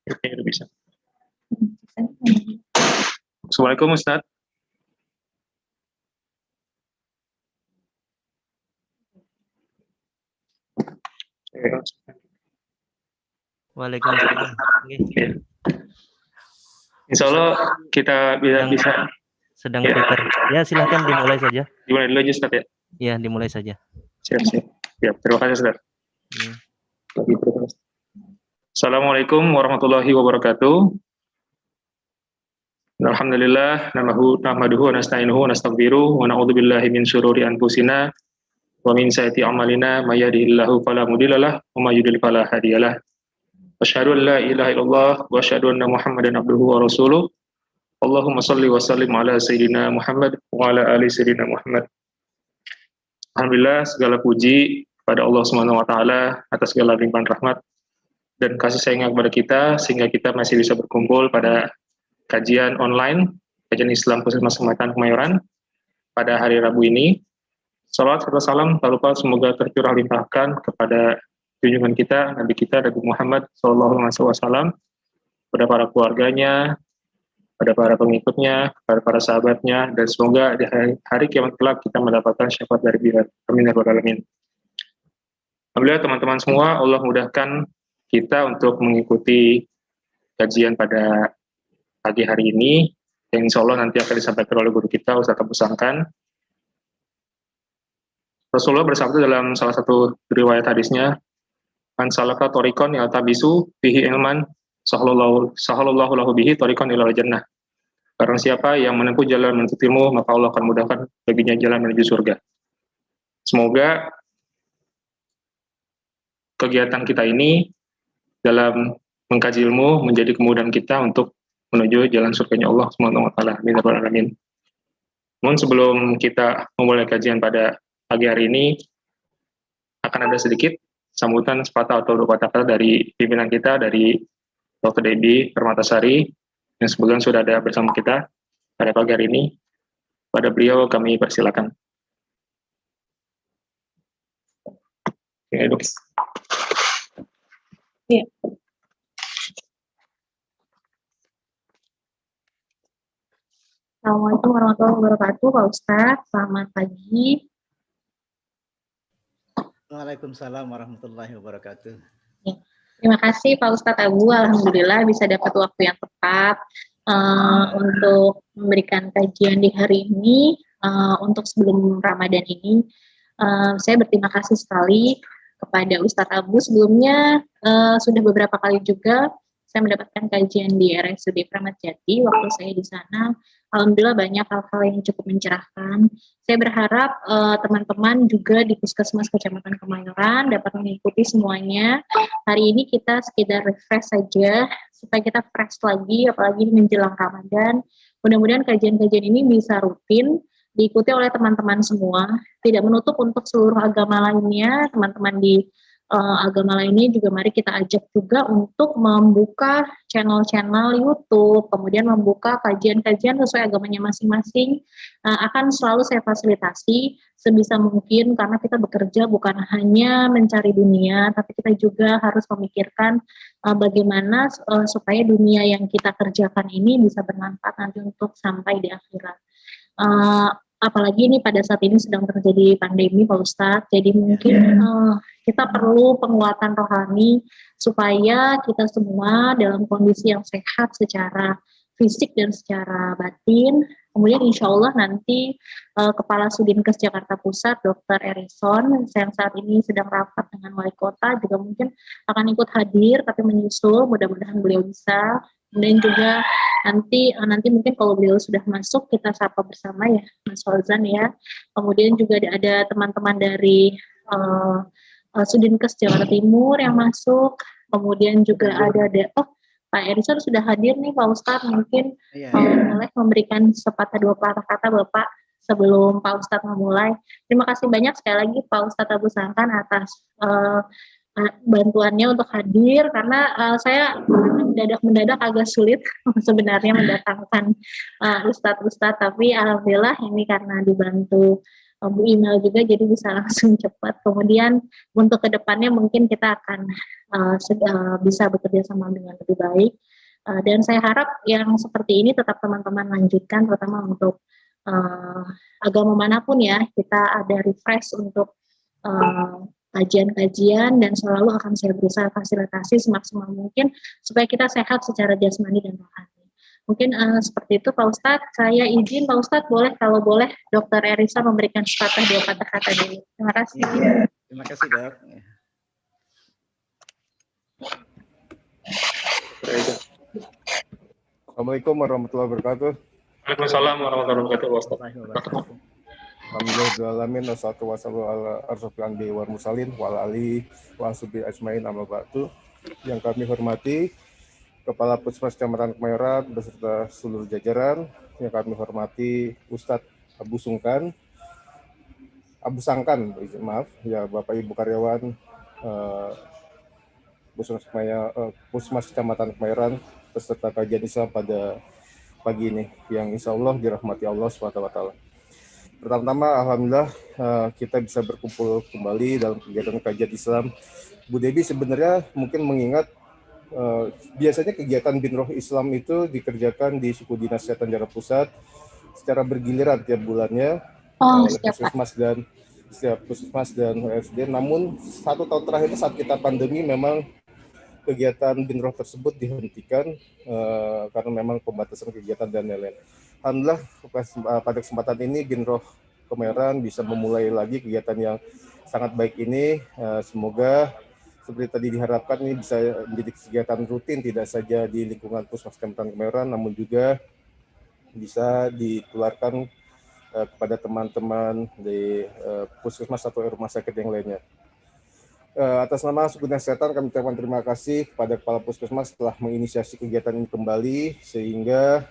Oke, udah bisa. Assalamualaikum Ustaz. Waalaikumsalam. Oke. Insya Allah kita bisa sedang prepare. Ya, silahkan dimulai saja. Dimulai dulu aja Ustaz ya. Ya, dimulai saja. Siap. Terima kasih Ustaz. Ya. Assalamualaikum warahmatullahi wabarakatuh. Alhamdulillah, nahmaduhu wa nasta'inuhu wa nastaghfiruh wa na'udzu billahi min syururi anfusina wa min sayyiati a'malina may yahdihillahu fala mudhillalah wa may yudhlil fala hadiyalah. Asyhadu an la ilaha illallah wa asyhadu anna Muhammadan abduhu wa rasuluh. Allahumma shalli wa sallim ala sayyidina Muhammad wa ala ali sayyidina Muhammad. Alhamdulillah, segala puji kepada Allah Subhanahu wa taala atas segala limpahan rahmat dan kasih sayangnya kepada kita sehingga kita masih bisa berkumpul pada kajian online, kajian Islam Puskesmas Kecamatan Kemayoran pada hari Rabu ini. Salawat serta salam tak lupa semoga tercurah limpahkan kepada junjungan kita, Nabi kita, Nabi Muhammad SAW, pada para keluarganya, pada para pengikutnya, pada para sahabatnya, dan semoga di hari kiamat kelak kita mendapatkan syafaat dari beliau. Amin ya rabbal alamin. Alhamdulillah teman-teman semua, Allah mudahkan kita untuk mengikuti kajian pada pagi hari ini, yang insya Allah nanti akan disampaikan oleh guru kita, Ustaz Abu Sangkan. Rasulullah bersabda dalam salah satu riwayat hadisnya, "Man salaka tariqan yaltabisu fihi ilman, sahalallahu lahu bihi tariqan ilal jannah." Barang siapa yang menempuh jalan menuntut ilmu, maka Allah akan mudahkan baginya jalan menuju surga. Semoga kegiatan kita ini dalam mengkaji ilmu menjadi kemudahan kita untuk menuju jalan surganya Allah Subhanahu wa taala. Amin ya rabbal alamin. Namun sebelum kita memulai kajian pada pagi hari ini, akan ada sedikit sambutan sepatah atau dua patah kata dari pimpinan kita, dari Dr. Debbie Permatasari, yang sebelumnya sudah ada bersama kita pada pagi hari ini. Pada beliau kami persilakan. Dok. Ya. Assalamualaikum warahmatullahi wabarakatuh, Pak Ustadz. Selamat pagi. Waalaikumsalam warahmatullahi wabarakatuh. Ya. Terima kasih Pak Ustadz Abu. Alhamdulillah bisa dapat waktu yang tepat untuk memberikan kajian di hari ini. Untuk sebelum Ramadan ini, saya berterima kasih sekali kepada Ustadz Abu. Sebelumnya sudah beberapa kali juga saya mendapatkan kajian di RSUD Kramat Jati. Waktu saya di sana, alhamdulillah banyak hal-hal yang cukup mencerahkan. Saya berharap teman-teman juga di Puskesmas Kecamatan Kemayoran dapat mengikuti semuanya. Hari ini kita sekedar refresh saja supaya kita fresh lagi, apalagi menjelang Ramadan. Mudah-mudahan kajian-kajian ini bisa rutin diikuti oleh teman-teman semua. Tidak menutup untuk seluruh agama lainnya, teman-teman di agama lainnya juga mari kita ajak juga untuk membuka channel-channel YouTube, kemudian membuka kajian-kajian sesuai agamanya masing-masing. Akan selalu saya fasilitasi sebisa mungkin karena kita bekerja bukan hanya mencari dunia, tapi kita juga harus memikirkan bagaimana supaya dunia yang kita kerjakan ini bisa bermanfaat nanti untuk sampai di akhirat. Apalagi ini pada saat ini sedang terjadi pandemi Pak Ustadz, jadi mungkin kita perlu penguatan rohani supaya kita semua dalam kondisi yang sehat secara fisik dan secara batin. Kemudian insya Allah nanti Kepala Sudinkes Jakarta Pusat Dr. Erison yang saat ini sedang rapat dengan Wali Kota juga mungkin akan ikut hadir tapi menyusul, mudah-mudahan beliau bisa. Kemudian juga nanti mungkin kalau beliau sudah masuk kita sapa bersama ya Mas Fauzan ya. Kemudian juga ada teman-teman dari Sudinkes Jakarta Timur yang masuk. Kemudian juga ada Pak Erison sudah hadir nih Pak Ustadz, mungkin boleh memberikan sepatah dua patah kata Bapak sebelum Pak Ustadz memulai. Terima kasih banyak sekali lagi Pak Ustadz Abu Sangkan atas bantuannya untuk hadir karena saya mendadak agak sulit sebenarnya mendatangkan ustadz-ustadz, tapi alhamdulillah ini karena dibantu Bu email juga, jadi bisa langsung cepat. Kemudian untuk kedepannya mungkin kita akan bisa bekerja sama dengan lebih baik. Dan saya harap yang seperti ini tetap teman-teman lanjutkan, terutama untuk agama manapun ya, kita ada refresh untuk kajian-kajian, dan selalu akan saya berusaha fasilitasi semaksimal mungkin supaya kita sehat secara jasmani dan rohani. Mungkin seperti itu Pak Ustadz. Saya izin Pak Ustadz, kalau boleh Dr. Erisa memberikan sepatah dua kata-kata dulu. Terima kasih. Terima kasih, Dok. Assalamualaikum warahmatullahi wabarakatuh. Waalaikumsalam warahmatullahi wabarakatuh. Alhamdulillahirrahmanirrahim. Wassalatu wassalamu ala asyrofil anbiya'i wal mursalin wa ala alihi wa sahbihi ajmain, amma ba'du. Yang kami hormati Kepala Puskesmas Kecamatan Kemayoran beserta seluruh jajaran, yang kami hormati Ustadz Abu Sangkan, ya Bapak Ibu karyawan Puskesmas Kecamatan Kemayoran beserta kajian Islam pada pagi ini, yang insya Allah dirahmati Allah SWT. Pertama-tama, alhamdulillah kita bisa berkumpul kembali dalam kegiatan kajian Islam. Bu Debi sebenarnya mungkin mengingat biasanya kegiatan Binroh Islam itu dikerjakan di Suku Dinas Kesehatan Jakarta Pusat secara bergiliran tiap bulannya oleh Puskesmas dan OSD. Namun 1 tahun terakhir saat kita pandemi memang kegiatan Binroh tersebut dihentikan karena memang pembatasan kegiatan dan lain-lain. Alhamdulillah pada kesempatan ini Binroh Kemayoran bisa memulai lagi kegiatan yang sangat baik ini. Semoga seperti tadi diharapkan ini bisa menjadi kegiatan rutin, tidak saja di lingkungan Puskesmas Kecamatan Kemayoran, namun juga bisa ditularkan kepada teman-teman di puskesmas atau rumah sakit yang lainnya. Atas nama Suku Dinas Kesehatan kami ucapkan terima kasih kepada Kepala Puskesmas telah menginisiasi kegiatan ini kembali sehingga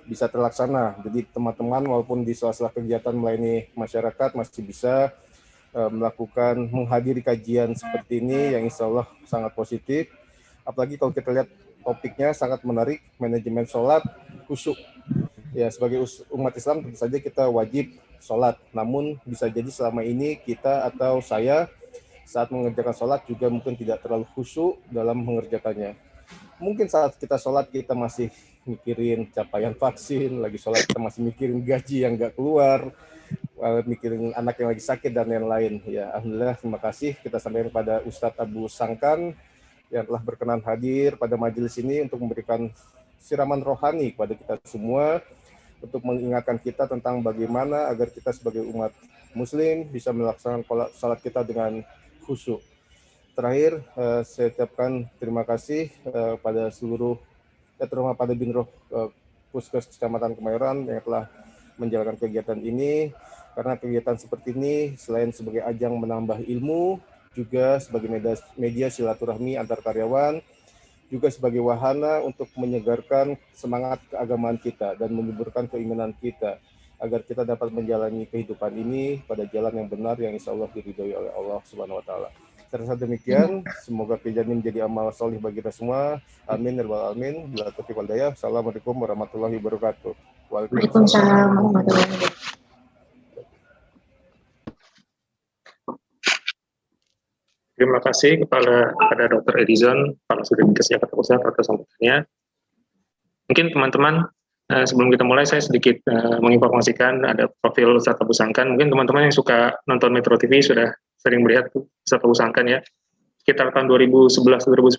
bisa terlaksana. Jadi teman-teman walaupun di sela-sela kegiatan melayani masyarakat masih bisa melakukan menghadiri kajian seperti ini yang insya Allah sangat positif. Apalagi kalau kita lihat topiknya sangat menarik, manajemen sholat khusyuk. Ya, sebagai umat Islam tentu saja kita wajib sholat. Namun bisa jadi selama ini kita atau saya saat mengerjakan sholat juga mungkin tidak terlalu khusyuk dalam mengerjakannya. Mungkin saat kita sholat kita masih mikirin capaian vaksin, lagi sholat kita masih mikirin gaji yang nggak keluar, mikirin anak yang lagi sakit dan lain-lain. Ya, alhamdulillah terima kasih kita sampaikan kepada Ustadz Abu Sangkan yang telah berkenan hadir pada majelis ini untuk memberikan siraman rohani kepada kita semua untuk mengingatkan kita tentang bagaimana agar kita sebagai umat muslim bisa melaksanakan salat kita dengan khusyuk. Terakhir, saya ucapkan terima kasih pada seluruh terutama pada Binroh Puskes Kecamatan Kemayoran yang telah menjalankan kegiatan ini, karena kegiatan seperti ini selain sebagai ajang menambah ilmu, juga sebagai media silaturahmi antar karyawan, juga sebagai wahana untuk menyegarkan semangat keagamaan kita dan menyuburkan keimanan kita, agar kita dapat menjalani kehidupan ini pada jalan yang benar yang insya Allah diridhoi oleh Allah Subhanahu Wa Taala. Saya rasa demikian, semoga kejadian ini menjadi amal solih bagi kita semua. Amin ya rabbal alamin. Bila taufiq wal hidayah. Assalamualaikum warahmatullahi wabarakatuh. Waalaikumsalam warahmatullahi wabarakatuh. Terima kasih kepada Dr. Edison, Kepala Suku Dinas Jakarta Pusat atas sambutannya. Mungkin teman-teman, sebelum kita mulai saya sedikit menginformasikan ada profil Ustadz Abu Sangkan. Mungkin teman-teman yang suka nonton Metro TV sudah sering melihat Ustadz Abu Sangkan ya. Sekitar tahun 2011-2010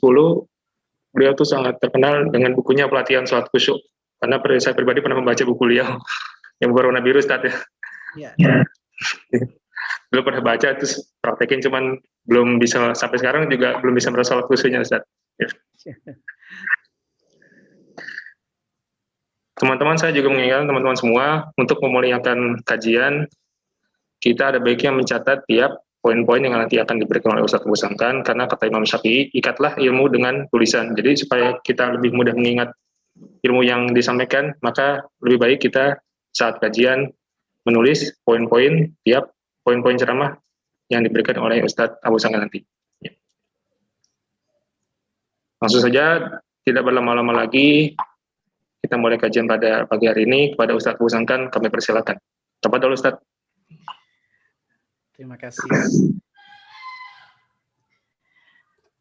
beliau tuh sangat terkenal dengan bukunya Pelatihan Sholat Khusyuk. Karena saya pribadi pernah membaca buku beliau yang berwarna biru Ustadz ya. Belum pernah baca, terus praktekin, cuman belum bisa, sampai sekarang juga belum bisa merasa sholat khusyuknya Ustadz. Ya. Teman-teman, saya juga mengingatkan teman-teman semua untuk memuliakan kajian, kita ada baiknya mencatat tiap poin-poin yang nanti akan diberikan oleh Ustadz Abu Sangkan, karena kata Imam Syafi'i, ikatlah ilmu dengan tulisan. Jadi supaya kita lebih mudah mengingat ilmu yang disampaikan, maka lebih baik kita saat kajian menulis poin-poin tiap poin-poin ceramah yang diberikan oleh Ustadz Abu Sangkan nanti. Ya. Langsung saja, tidak berlama-lama lagi, kita mulai kajian pada pagi hari ini. Kepada Ustadz Abu Sangkan, kami persilakan. Tafadhol Ustadz. Terima kasih.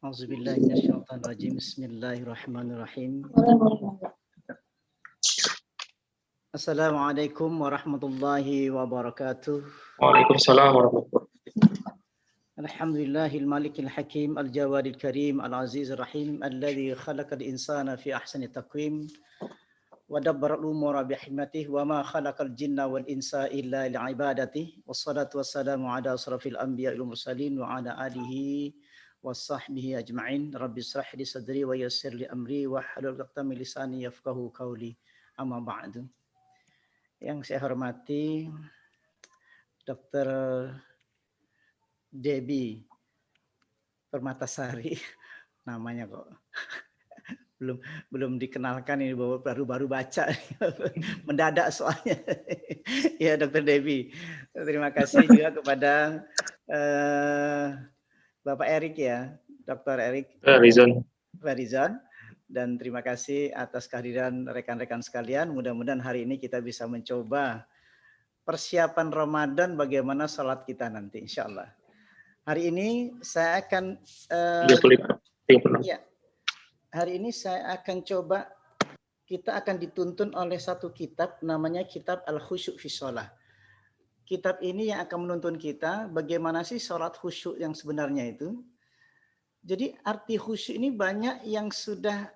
Auzubillahi minasyaitonirrajim. Bismillahirrahmanirrahim. Assalamualaikum warahmatullahi wabarakatuh. Waalaikumsalam warahmatullahi wabarakatuh. Alhamdulillahil malikil hakim al-jawadil karim al-azizir rahim alladzi khalaqal insana fi ahsani taqwim wa dabbara al-umura bi hikmatihi wa ma khalaqal jinna wal insa illa li'ibadatihi wassalatu wassalamu ala asrafil anbiya'i wal mursalin wa ala alihi wa sahbihi ajma'in. Rabbi israh li sadri wa yassir li amri wa hlul 'uqdatam min lisani yafqahu qawli. Amma ba'du. Yang saya hormati Dr. Debbie Permatasari, namanya kok belum dikenalkan, ini baru baca mendadak soalnya. Ya, Dr. Debbie, terima kasih juga kepada Bapak Erik ya, Dr. Erik Farizon, dan terima kasih atas kehadiran rekan-rekan sekalian. Mudah-mudahan hari ini kita bisa mencoba persiapan Ramadan, bagaimana salat kita nanti, insya Allah. Hari ini saya akan hari ini saya akan coba, kita akan dituntun oleh satu kitab, namanya kitab Al-Khusyuk fi Shalah. Kitab ini yang akan menuntun kita bagaimana sih salat khusyuk yang sebenarnya itu. Jadi arti khusyuk ini banyak yang sudah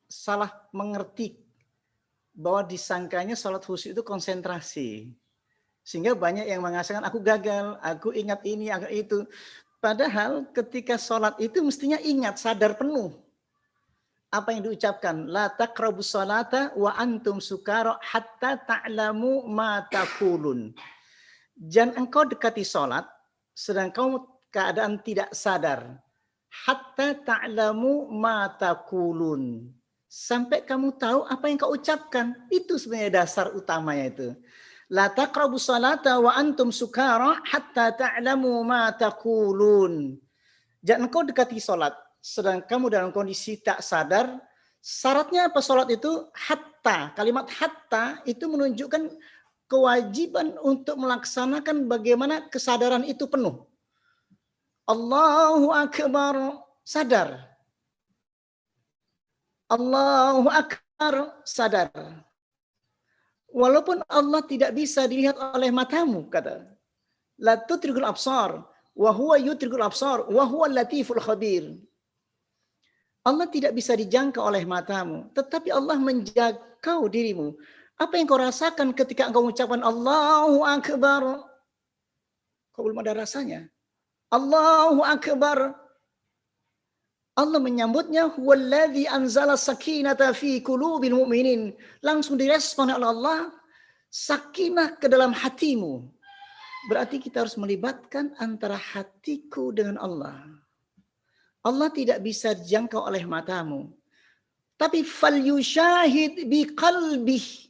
salah mengerti, bahwa disangkanya salat khusyuk itu konsentrasi. Sehingga banyak yang mengatakan aku gagal, aku ingat ini, ingat itu. Padahal ketika sholat itu mestinya ingat, sadar penuh. Apa yang diucapkan? La taqrabus sholata wa antum sukara hatta ta'lamu ma taqulun. Jangan engkau dekati sholat sedang kamu keadaan tidak sadar. Hatta ta'lamu ma taqulun. Sampai kamu tahu apa yang kau ucapkan. Itu sebenarnya dasar utamanya itu. La taqrabus salata wa antum sukara hatta ta'lamu ma taqulun. Jangan engkau dekati salat sedang kamu dalam kondisi tak sadar. Syaratnya apa salat itu? Hatta. Kalimat hatta itu menunjukkan kewajiban untuk melaksanakan bagaimana kesadaran itu penuh. Allahu akbar, sadar. Allahu akbar, sadar. Walaupun Allah tidak bisa dilihat oleh matamu, kata. La tudrikul absar wa huwa yudrikul absar wa huwa latiful khabir. Allah tidak bisa dijangkau oleh matamu, tetapi Allah menjangkau dirimu. Apa yang kau rasakan ketika engkau mengucapkan Allahu akbar? Kau belum ada rasanya. Allahu akbar. Allah menyambutnya, huwallazi anzala sakinata fi qulubil mu'minin. Langsung direspon oleh Allah, sakinah ke dalam hatimu. Berarti kita harus melibatkan antara hatiku dengan Allah. Allah tidak bisa dijangkau oleh matamu. Tapi fal yushahid bi qalbih.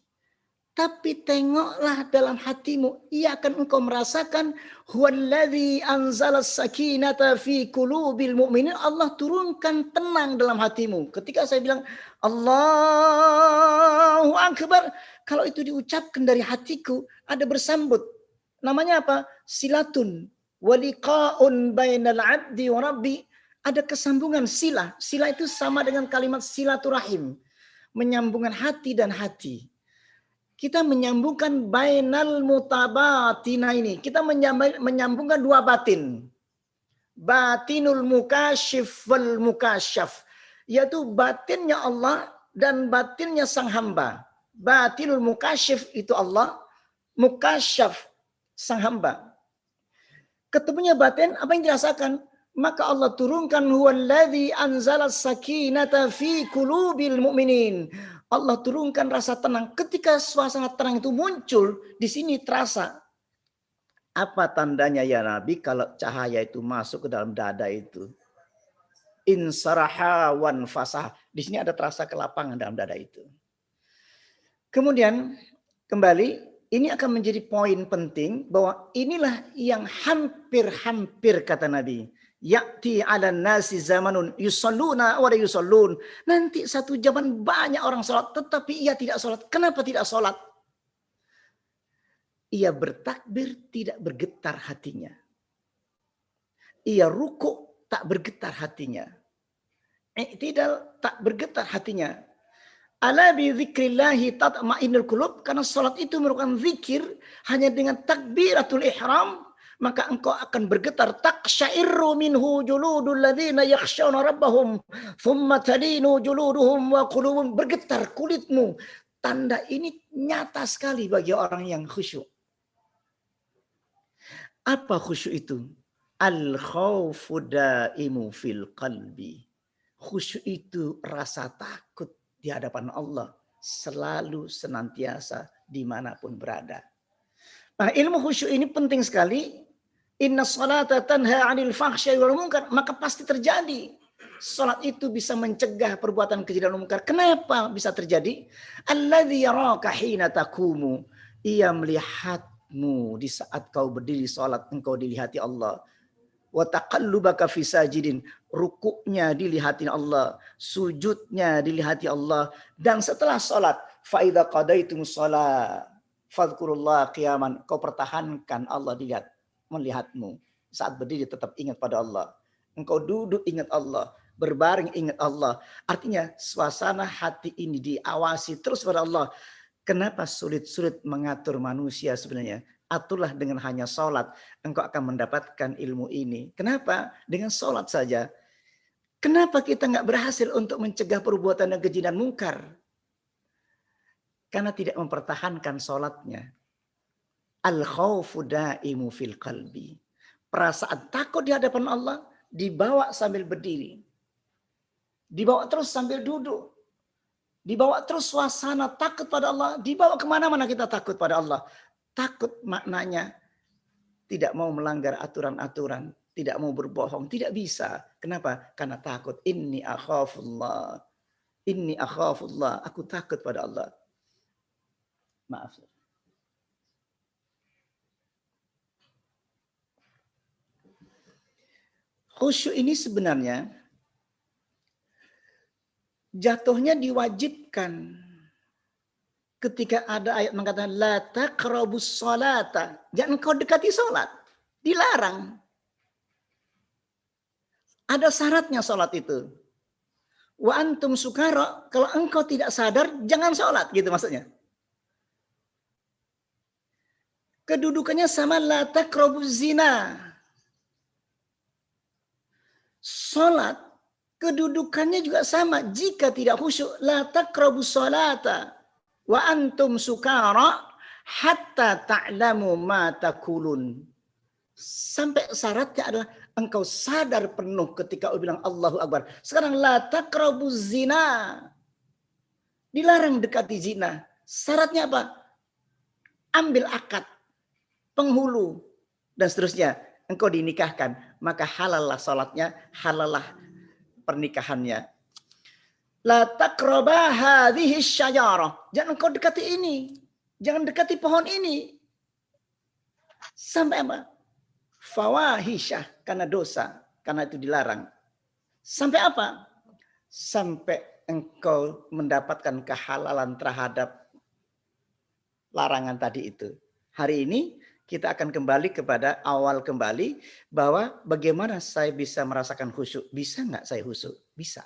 Tapi tengoklah dalam hatimu, ia akan engkau merasakan huwallazi anzalas sakinata fi qulubil mu'minin. Allah turunkan tenang dalam hatimu. Ketika saya bilang Allahu akbar, kalau itu diucapkan dari hatiku, ada bersambut. Namanya apa? Silatun wa liqa'un bainal 'abdi wa rabbi. Ada kesambungan sila. Sila itu sama dengan kalimat silaturahim, menyambungkan hati dan hati. Kita menyambungkan bainal mutabatina ini. Kita menyambungkan dua batin. Batinul mukasyif wal mukasyaf. Yaitu batinnya Allah dan batinnya sang hamba. Batinul mukasyif itu Allah. Mukasyaf sang hamba. Ketemunya batin, apa yang dirasakan? Maka Allah turunkan huwallazi anzalas sakinata fi qulubil mu'minin. Allah turunkan rasa tenang. Ketika suasana tenang itu muncul, di sini terasa. Apa tandanya ya Nabi kalau cahaya itu masuk ke dalam dada itu? Insaraha wan fasah. Di sini ada terasa kelapangan dalam dada itu. Kemudian kembali, ini akan menjadi poin penting bahwa inilah yang hampir-hampir kata Nabi. Ya'ti 'alan nasi zamanun yusalluna wa la yusallun. Nanti satu zaman banyak orang salat tetapi ia tidak salat. Kenapa tidak salat? Ia bertakbir tidak bergetar hatinya. Ia rukuk tak bergetar hatinya. I'tidal tak bergetar hatinya. Ala bi dzikrillahi tatma'innul qulub, karena salat itu merupakan zikir, hanya dengan takbiratul ihram maka engkau akan bergetar. Taqsya'irru minhu juludul ladzina yakhshawna rabbahum thumma talinu juluduhum wa qulubuhum, bergetar kulitmu. Tanda ini nyata sekali bagi orang yang khusyuk. Apa khusyuk itu? Al khaufu daimu fil qalbi. Khusyuk itu rasa takut di hadapan Allah selalu senantiasa dimanapun berada. Nah, ilmu khusyuk ini penting sekali. Inna salata tanha 'anil fahsya'i wal munkar, maka pasti terjadi. Salat itu bisa mencegah perbuatan keji dan munkar. Kenapa bisa terjadi? Alladzi yaraka hina taqumu. Ia melihatmu di saat kau berdiri salat, engkau dilihati Allah. Wa taqallubaka fi sajidin, rukuknya dilihatin Allah, sujudnya dilihati Allah. Dan setelah salat, fa idza qadaitumus shalah fadhkurullah qiyaman, kau pertahankan Allah melihatmu. Saat berdiri tetap ingat pada Allah. Engkau duduk ingat Allah, berbaring ingat Allah. Artinya suasana hati ini diawasi terus pada Allah. Kenapa sulit-sulit mengatur manusia sebenarnya? Aturlah dengan hanya sholat, engkau akan mendapatkan ilmu ini. Kenapa? Dengan sholat saja. Kenapa kita nggak berhasil untuk mencegah perbuatan yang keji dan mungkar? Karena tidak mempertahankan sholatnya. Al-khawfu da'imu fil qalbi. Perasaan takut di hadapan Allah dibawa sambil berdiri. Dibawa terus sambil duduk. Dibawa terus suasana takut pada Allah. Dibawa kemana-mana kita takut pada Allah. Takut maknanya tidak mau melanggar aturan-aturan, tidak mau berbohong, tidak bisa. Kenapa? Karena takut. Inni akhafullah. Inni akhafullah. Aku takut pada Allah. Maaf. Khusyuk ini sebenarnya jatuhnya diwajibkan. Ketika ada ayat mengatakan la taqrabus sholata, jangan kau dekati salat, dilarang. Ada syaratnya salat itu. Wa antum sukara, kalau engkau tidak sadar jangan salat, gitu maksudnya. Kedudukannya sama la taqrabuz zina. Salat kedudukannya juga sama, jika tidak khusyuk la taqrabus sholata wa antum sukara hatta ta'lamu ma taqulun. Sampai syaratnya adalah engkau sadar penuh ketika bilang Allahu Akbar. Sekarang la taqrabuz zina. Dilarang dekati zina. Syaratnya apa? Ambil akad, penghulu, dan seterusnya. Engkau dinikahkan, maka halallah salatnya, halallah pernikahannya. La taqraba hadhihi syajarah. Jangan engkau dekati ini. Jangan dekati pohon ini. Sampai apa? Fawahisyah, karena dosa. Karena itu dilarang. Sampai apa? Sampai engkau mendapatkan kehalalan terhadap larangan tadi itu. Hari ini kita akan kembali kepada awal kembali. Bahwa bagaimana saya bisa merasakan khusyuk. Bisa nggak saya khusyuk? Bisa.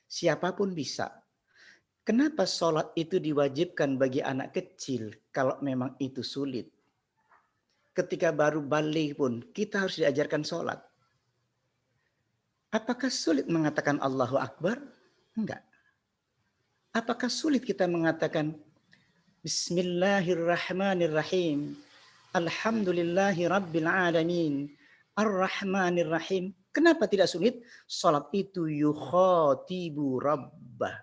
Siapapun bisa. Kenapa sholat itu diwajibkan bagi anak kecil kalau memang itu sulit? Ketika baru balik pun kita harus diajarkan sholat. Apakah sulit mengatakan Allahu Akbar? Enggak. Apakah sulit kita mengatakan Bismillahirrahmanirrahim. Alhamdulillahi Rabbil Alamin. Ar-Rahmanir-Rahim. Kenapa tidak sulit? Salat itu yukhatibu rabbah.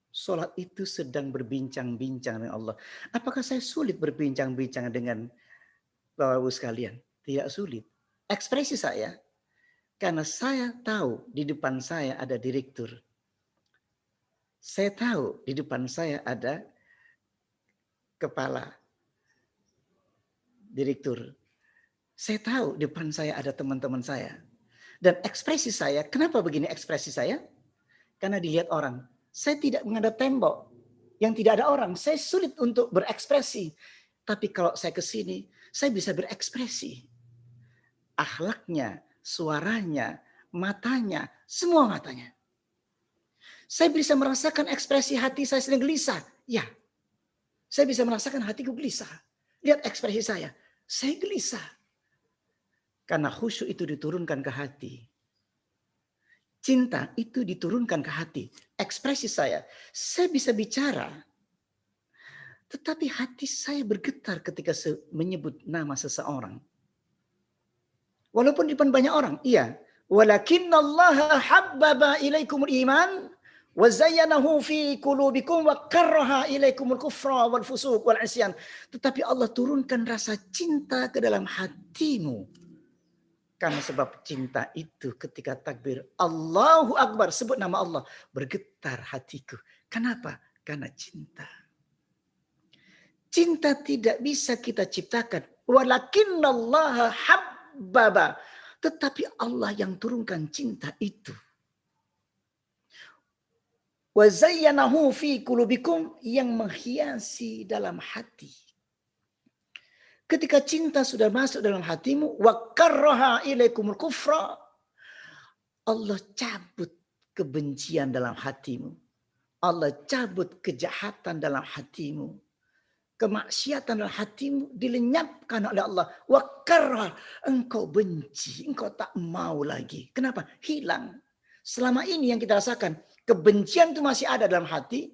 Salat itu sedang berbincang-bincang dengan Allah. Apakah saya sulit berbincang-bincang dengan Bapak Ibu sekalian? Tidak sulit. Ekspresi saya, karena saya tahu di depan saya ada direktur. Saya tahu di depan saya ada kepala direktur. Saya tahu depan saya ada teman-teman saya. Dan ekspresi saya, kenapa begini ekspresi saya? Karena dilihat orang. Saya tidak menghadap tembok yang tidak ada orang. Saya sulit untuk berekspresi. Tapi kalau saya ke sini, saya bisa berekspresi. Akhlaknya, suaranya, matanya, semua matanya. Saya bisa merasakan ekspresi hati saya sedang gelisah. Ya, saya bisa merasakan hatiku gelisah. Lihat ekspresi saya gelisah. Karena khusyuk itu diturunkan ke hati. Cinta itu diturunkan ke hati. Ekspresi saya bisa bicara. Tetapi hati saya bergetar ketika menyebut nama seseorang. Walaupun di depan banyak orang, iya. Walakinnallaha habbaba ilaikumul iman wa zayyanahu fi qulubikum wa karraha ilaikumul kufra wal fusuq wal isyan. Tetapi Allah turunkan rasa cinta ke dalam hatimu. Karena sebab cinta itu ketika takbir Allahu Akbar, sebut nama Allah, bergetar hatiku. Kenapa? Karena cinta. Cinta tidak bisa kita ciptakan. Walakinnallaha habbaba. Tetapi Allah yang turunkan cinta itu. Wa zayyanahu fi qulubikum, yang menghiasi dalam hati. Ketika cinta sudah masuk dalam hatimu, wa karraha ilaikumul kufra, Allah cabut kebencian dalam hatimu. Allah cabut kejahatan dalam hatimu. Kemaksiatan dalam hatimu dilenyapkan oleh Allah. Wa karraha, engkau benci, engkau tak mau lagi. Kenapa? Hilang. Selama ini yang kita rasakan, kebencian itu masih ada dalam hati.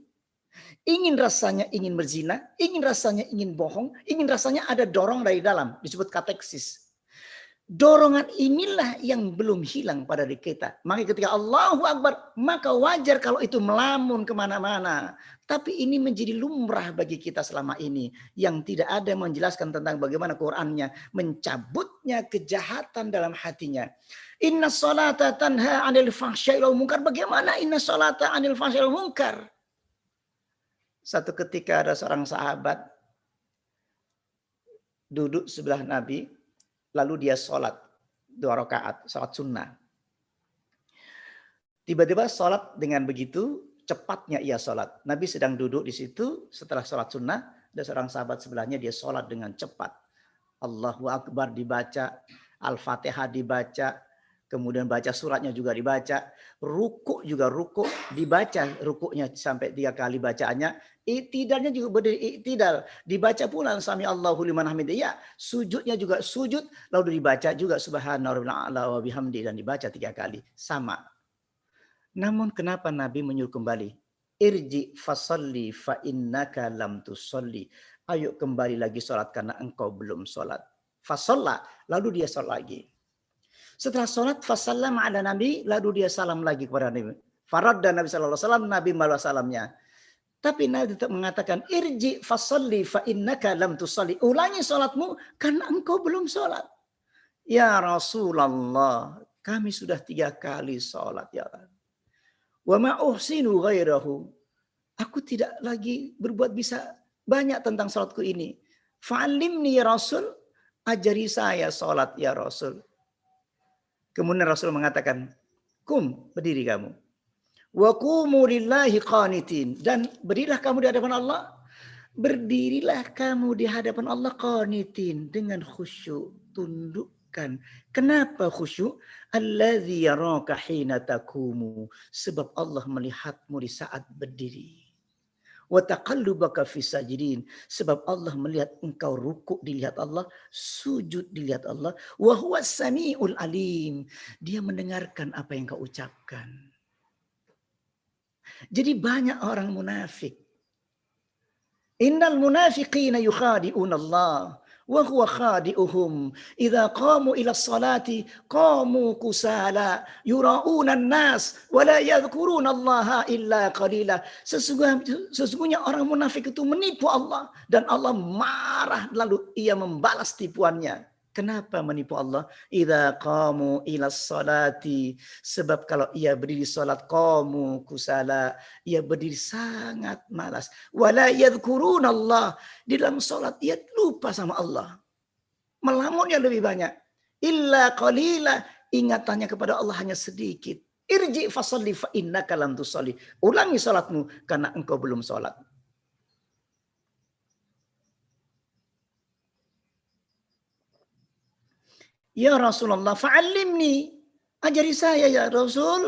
Ingin rasanya ingin berzina, ingin rasanya ingin bohong, ingin rasanya ada dorong dari dalam, disebut kateksis. Dorongan inilah yang belum hilang pada diri kita. Maka ketika Allahu Akbar, maka wajar kalau itu melamun kemana-mana. Tapi ini menjadi lumrah bagi kita selama ini. Yang tidak ada menjelaskan tentang bagaimana Qur'annya mencabutnya kejahatan dalam hatinya. Inna sholata tanha anil fahsya'i wal munkar. Bagaimana inna sholata anil fahsya'i wal munkar? Satu ketika ada seorang sahabat duduk sebelah Nabi, lalu dia sholat 2 rakaat, sholat sunnah. Tiba-tiba sholat dengan begitu cepatnya ia sholat. Nabi sedang duduk di situ setelah sholat sunnah, ada seorang sahabat sebelahnya, dia sholat dengan cepat. Allahu Akbar dibaca, Al-Fatihah dibaca, kemudian baca suratnya juga dibaca, rukuk juga rukuk, dibaca rukuknya sampai 3 kali bacaannya, iktidalnya juga berdiri iktidal, dibaca pula sami Allahu liman hamidah, ya, sujudnya juga sujud, lalu dibaca juga subhanallah wa bihamdi, dan dibaca 3 kali, sama. Namun kenapa Nabi menyuruh kembali? Irji fasalli fa innaka lam tusalli. Ayo kembali lagi sholat karena engkau belum sholat. Fasalla, lalu dia sholat lagi. Setelah sholat, fasallam ala Nabi, lalu dia salam lagi kepada Nabi. Farad dan Nabi SAW, Nabi malah salamnya. Tapi Nabi tetap mengatakan, irji fasalli fa innaka lam tusalli. Ulangi sholatmu karena engkau belum sholat. Ya Rasulullah, kami sudah 3 kali sholat ya Allah. Wa ma uhsinu ghairahu. Aku tidak lagi berbuat bisa banyak tentang sholatku ini. Fa'alimni ya Rasul, ajari saya sholat ya Rasul. Kemudian Rasul mengatakan, berdiri kamu. Wa qumu lillahi qanitin. Dan berdirilah kamu di hadapan Allah. Berdirilah kamu di hadapan Allah qanitin. Dengan khusyuk. Tundukkan. Kenapa khusyuk? Alladzi yaraka hina taqumu. Sebab Allah melihatmu di saat berdiri. Wa taqallubaka fis sajidin, sebab Allah melihat engkau rukuk dilihat Allah, sujud dilihat Allah, wa huwas samiul alim, dia mendengarkan apa yang kau ucapkan. Jadi banyak orang munafik. Innal munafiqina yukhadi'una Allah wa huwa khadi'uhum idza qamu ila sholati qamu kusala yura'una an-nas wa la yadhkuruna Allah illa qalila. Sesungguhnya orang munafik itu menipu Allah dan Allah marah lalu ia membalas tipuannya. Kenapa menipu Allah? Idza qamu ila sholati, sebab kalau ia berdiri salat qamu kusala, ia berdiri sangat malas. Wala yadhkuruna Allah, di dalam salat ia lupa sama Allah. Melamunnya lebih banyak. Illa qalila, ingatannya kepada Allah hanya sedikit. Irji fasalli fa innaka lam tusalli. Ulangi salatmu karena engkau belum salat. Ya Rasulullah, fa'allimni. Ajari saya ya Rasul.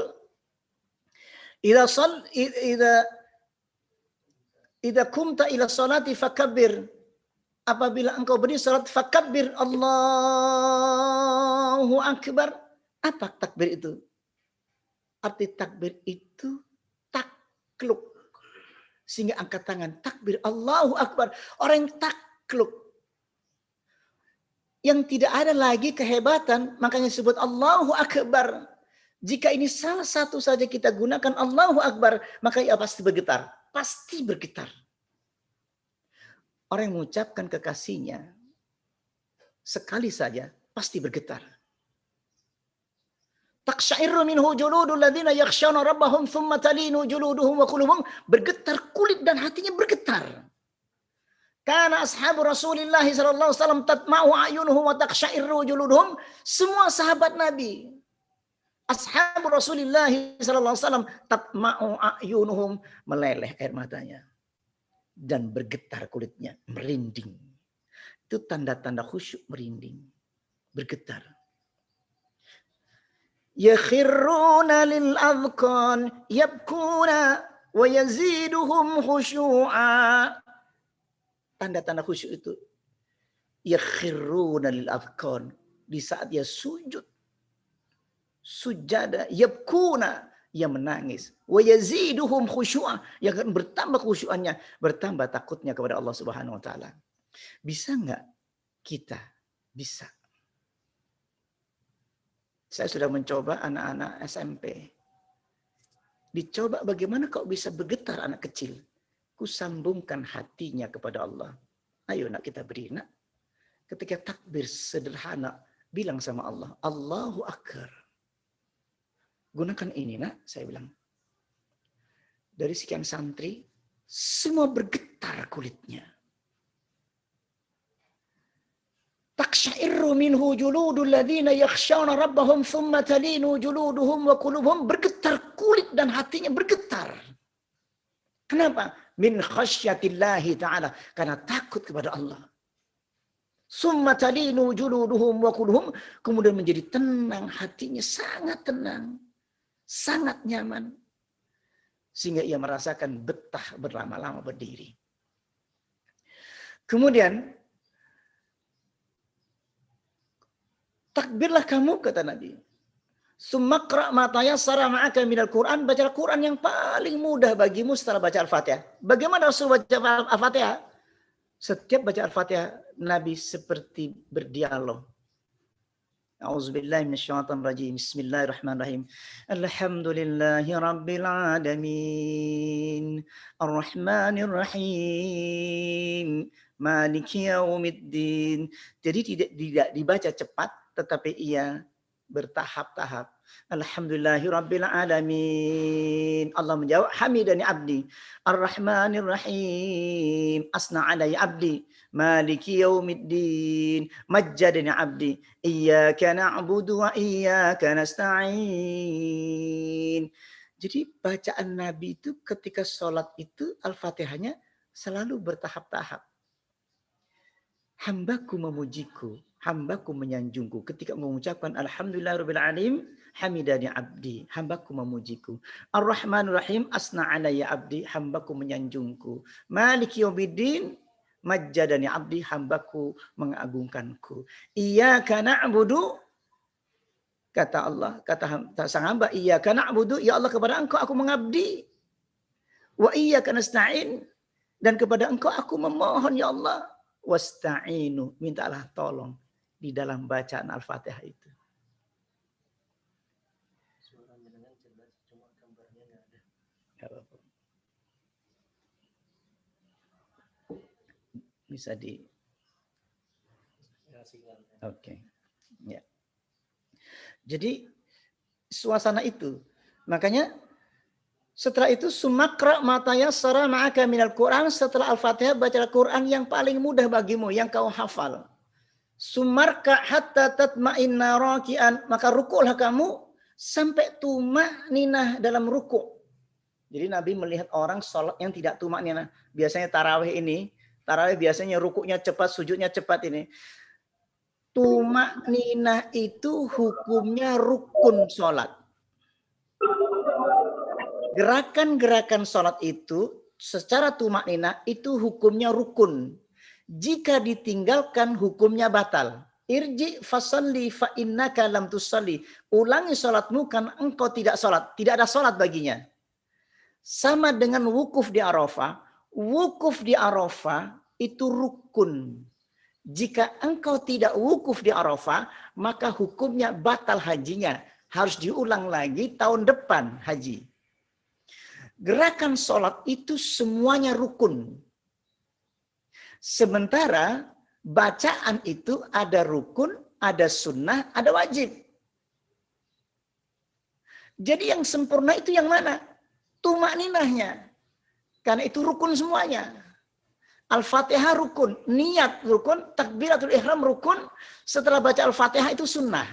Idza kumta ila salati fakabbir. Apabila engkau berdiri salat fakabbir Allahu akbar. Apa takbir itu? Arti takbir itu takluk. Sehingga angkat tangan takbir Allahu akbar. Orang yang takluk. Yang tidak ada lagi kehebatan, makanya disebut Allahu akbar. Jika ini salah satu saja kita gunakan Allahu akbar, maka ia pasti bergetar. Pasti bergetar. Orang yang mengucapkan kekasihnya sekali saja pasti bergetar. Taqsya'irru minhu juludul ladzina yakhshawna rabbahum thumma talinu juluduhum wa qulubuhum. Bergetar kulit dan hatinya bergetar. Karena ashabu Rasulullah sallallahu alaihi wasallam tatma'u a'yunuhum wa taqsya'irru juluduhum. Semua sahabat Nabi, ashabu Rasulullah sallallahu alaihi wasallam tatma'u a'yunuhum, meleleh air matanya dan bergetar kulitnya, merinding. Itu tanda-tanda khusyuk, merinding, bergetar. Yakhirruna lil adhqan yabkuna wa yaziduhum khusyu'a. Tanda-tanda khusyuk itu yakhirruna lil adhqan, di saat dia sujud, sujada, yabkuna, ia menangis, wa yaziduhum khusyu'a, yang akan bertambah khusyuannya, bertambah takutnya kepada Allah Subhanahu wa taala. Bisa enggak kita? Bisa. Saya sudah mencoba anak-anak SMP. Dicoba bagaimana kau bisa bergetar anak kecil. Kusambungkan hatinya kepada Allah. Ayo nak kita beri nak. Ketika takbir sederhana, bilang sama Allah, Allahu Akbar. Gunakan ini nak, saya bilang. Dari sekian santri, semua bergetar kulitnya. Taqsya'irru minhu juludul ladzina yakhshawna rabbahum thumma talinu juluduhum wa qulubuhum. Bergetar kulit dan hatinya bergetar. Kenapa? Min khasyatillahi ta'ala. Karena takut kepada Allah. Summa talinu juluduhum wa qulubuhum. Kemudian menjadi tenang. Hatinya sangat tenang. Sangat nyaman. Sehingga ia merasakan betah berlama-lama berdiri. Kemudian, takbirlah kamu, kata Nabi. Sumakra matayassara ma'aka minal Quran. Baca Quran yang paling mudah bagimu setelah baca Al-Fatihah. Bagaimana Rasul baca Al-Fatihah? Setiap baca Al-Fatihah, Nabi seperti berdialog. A'udzubillahi minasyaitonir rajim. Bismillahirrahmanirrahim. Alhamdulillahi rabbil alamin. Arrahmanir rahim. Maliki yaumiddin. Jadi tidak dibaca cepat, tetapi ia bertahap-tahap. Alhamdulillahi rabbil alamin. Allah menjawab, hamidani abdi. Ar-Rahmanir Rahim. Asna alayya abdi. Maliki yaumiddin. Majjadani abdi. Iyyaka na'budu wa iyyaka nasta'in. Jadi bacaan Nabi itu ketika sholat itu Al-Fatihahnya selalu bertahap-tahap. Hambaku memujiku, hambaku menyanjungku. Ketika mengucapkan Alhamdulillahirabbil alamin, hamidani abdi, hambaku memujiku. Ar-Rahmanir Rahim, asna alayya abdi, hambaku menyanjungku. Maliki yaumiddin, majjadani abdi, hambaku mengagungkanku. Iyyaka na'budu, kata Allah, kata sang hamba, iyyaka na'budu, ya Allah kepada engkau aku mengabdi. Wa iyyaka nasta'in, dan kepada engkau aku memohon ya Allah. Wasta'inu, mintalah tolong di dalam bacaan Al-Fatihah itu. Bisa di Oke. Ya. Jadi suasana itu. Makanya setelah itu sumakra matayassara ma'aka minal Quran. Setelah Al-Fatihah baca Al-Quran yang paling mudah bagimu, yang kau hafal. Sumarka hatta tatma'inna raki'an. Maka rukuklah kamu sampai tumakninah dalam rukuk. Jadi Nabi melihat orang sholat yang tidak tumakninah. Biasanya tarawih ini, tarawih biasanya rukuknya cepat, sujudnya cepat ini. Tumakninah itu hukumnya rukun sholat. Gerakan-gerakan sholat itu secara tumakninah itu hukumnya rukun. Jika ditinggalkan hukumnya batal. Irji fasalli fa innaka lam tusalli. Ulangi salatmu kan engkau tidak salat, tidak ada salat baginya. Sama dengan wukuf di Arafah. Wukuf di Arafah itu rukun. Jika engkau tidak wukuf di Arafah, maka hukumnya batal hajinya. Harus diulang lagi tahun depan haji. Gerakan salat itu semuanya rukun. Sementara bacaan itu ada rukun, ada sunnah, ada wajib. Jadi yang sempurna itu yang mana? Tumakninahnya. Karena itu rukun semuanya. Al-Fatihah rukun, niat rukun, takbiratul ihram rukun. Setelah baca Al-Fatihah itu sunnah.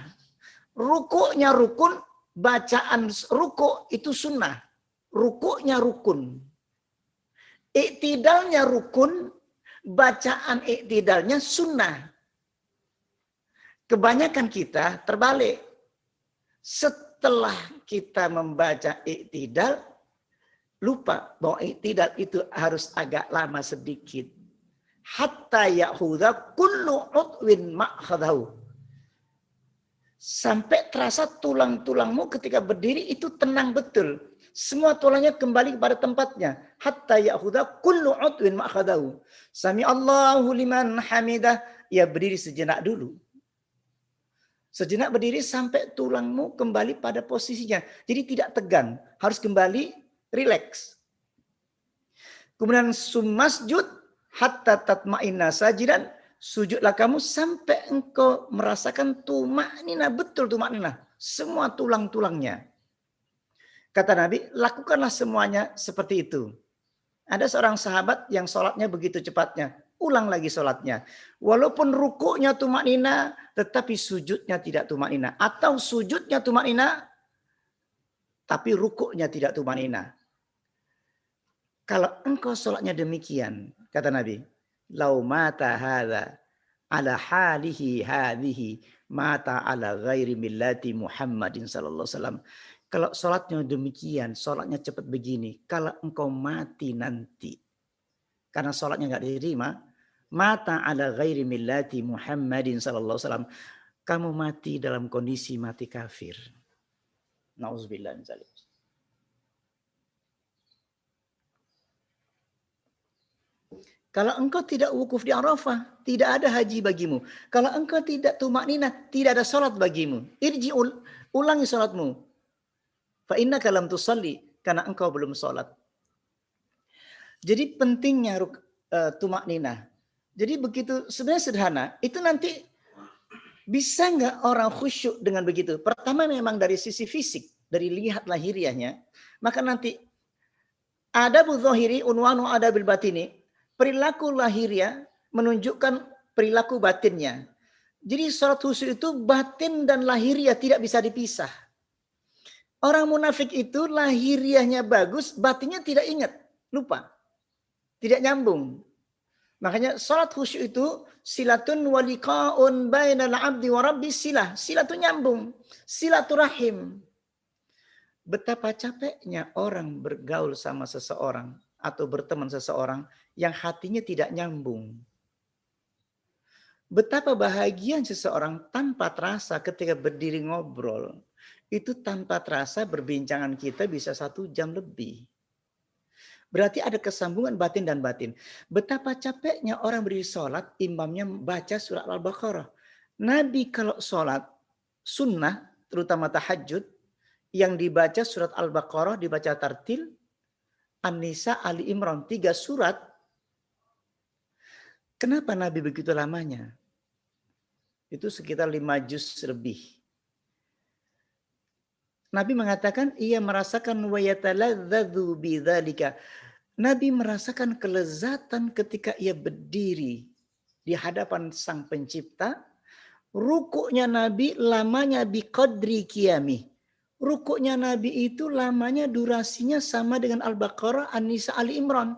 Rukuknya rukun, bacaan rukuk itu sunnah. Rukuknya rukun. Iktidalnya rukun, bacaan iktidalnya sunnah. Kebanyakan kita terbalik. Setelah kita membaca iktidal, lupa bahwa iktidal itu harus agak lama sedikit. Hatta ya'khudha kullu udwin ma'khadahu. Sampai terasa tulang-tulangmu ketika berdiri itu tenang betul. Semua tulangnya kembali kepada tempatnya. Hatta ya'khudha kullu udwin ma'khadahu. Sami Allahu liman hamidah. Ya berdiri sejenak dulu. Sejenak berdiri sampai tulangmu kembali pada posisinya. Jadi tidak tegang. Harus kembali rileks. Kemudian sumasjud hatta tatma'inna sajidan. Sujudlah kamu sampai engkau merasakan tumakninah. Betul tumakninah. Semua tulang-tulangnya. Kata Nabi, lakukanlah semuanya seperti itu. Ada seorang sahabat yang sholatnya begitu cepatnya. Ulang lagi sholatnya. Walaupun rukuknya tumakninah, tetapi sujudnya tidak tumakninah. Atau sujudnya tumakninah, tapi rukuknya tidak tumakninah. Kalau engkau sholatnya demikian, kata Nabi, lau mata hadha ala halihi hadhihi mata ala ghairi millati Muhammadin sallallahu alaihi wasallam. Kalau sholatnya demikian, sholatnya cepat begini. Kalau engkau mati nanti, karena sholatnya nggak diterima, mata ala ghairi millati Muhammadin sallallahu alaihi wasallam. Kamu mati dalam kondisi mati kafir. Nauzubillah min dzalik. Kalau engkau tidak wukuf di Arafah, tidak ada haji bagimu. Kalau engkau tidak tumakninah, tidak ada sholat bagimu. Irji ulangi sholatmu. Fa innaka lam tusalli, karena engkau belum sholat. Jadi pentingnya tumakninah. Jadi begitu sebenarnya sederhana. Itu nanti bisa nggak orang khusyuk dengan begitu? Pertama memang dari sisi fisik, dari lihat lahiriahnya. Maka nanti adabul zahiri unwanu adabil batini. Perilaku lahiriah menunjukkan perilaku batinnya. Jadi sholat khusyuk itu batin dan lahiriah tidak bisa dipisah. Orang munafik itu lahiriahnya bagus, batinnya tidak ingat, lupa. Tidak nyambung. Makanya sholat khusyuk itu silatun waliqa'un bainal abdi wa rabbi silah. Silah itu nyambung. Silaturahim. Betapa capeknya orang bergaul sama seseorang atau berteman seseorang yang hatinya tidak nyambung. Betapa bahagia seseorang tanpa terasa ketika berdiri ngobrol. Itu tanpa terasa berbincangan kita bisa 1 jam lebih. Berarti ada kesambungan batin dan batin. Betapa capeknya orang berdiri sholat, imamnya baca surat Al-Baqarah. Nabi kalau sholat sunnah, terutama tahajud, yang dibaca surat Al-Baqarah, dibaca tartil, An-Nisa, Ali Imran, 3 surat. Kenapa Nabi begitu lamanya? Itu sekitar 5 juz lebih. Nabi mengatakan ia merasakan wa yataladzadzu bidzalika. Nabi merasakan kelezatan ketika ia berdiri di hadapan Sang Pencipta Rukuknya Nabi lamanya biqadri qiyamih. Rukuknya Nabi itu lamanya durasinya sama dengan Al-Baqarah, An-Nisa, Ali Imran.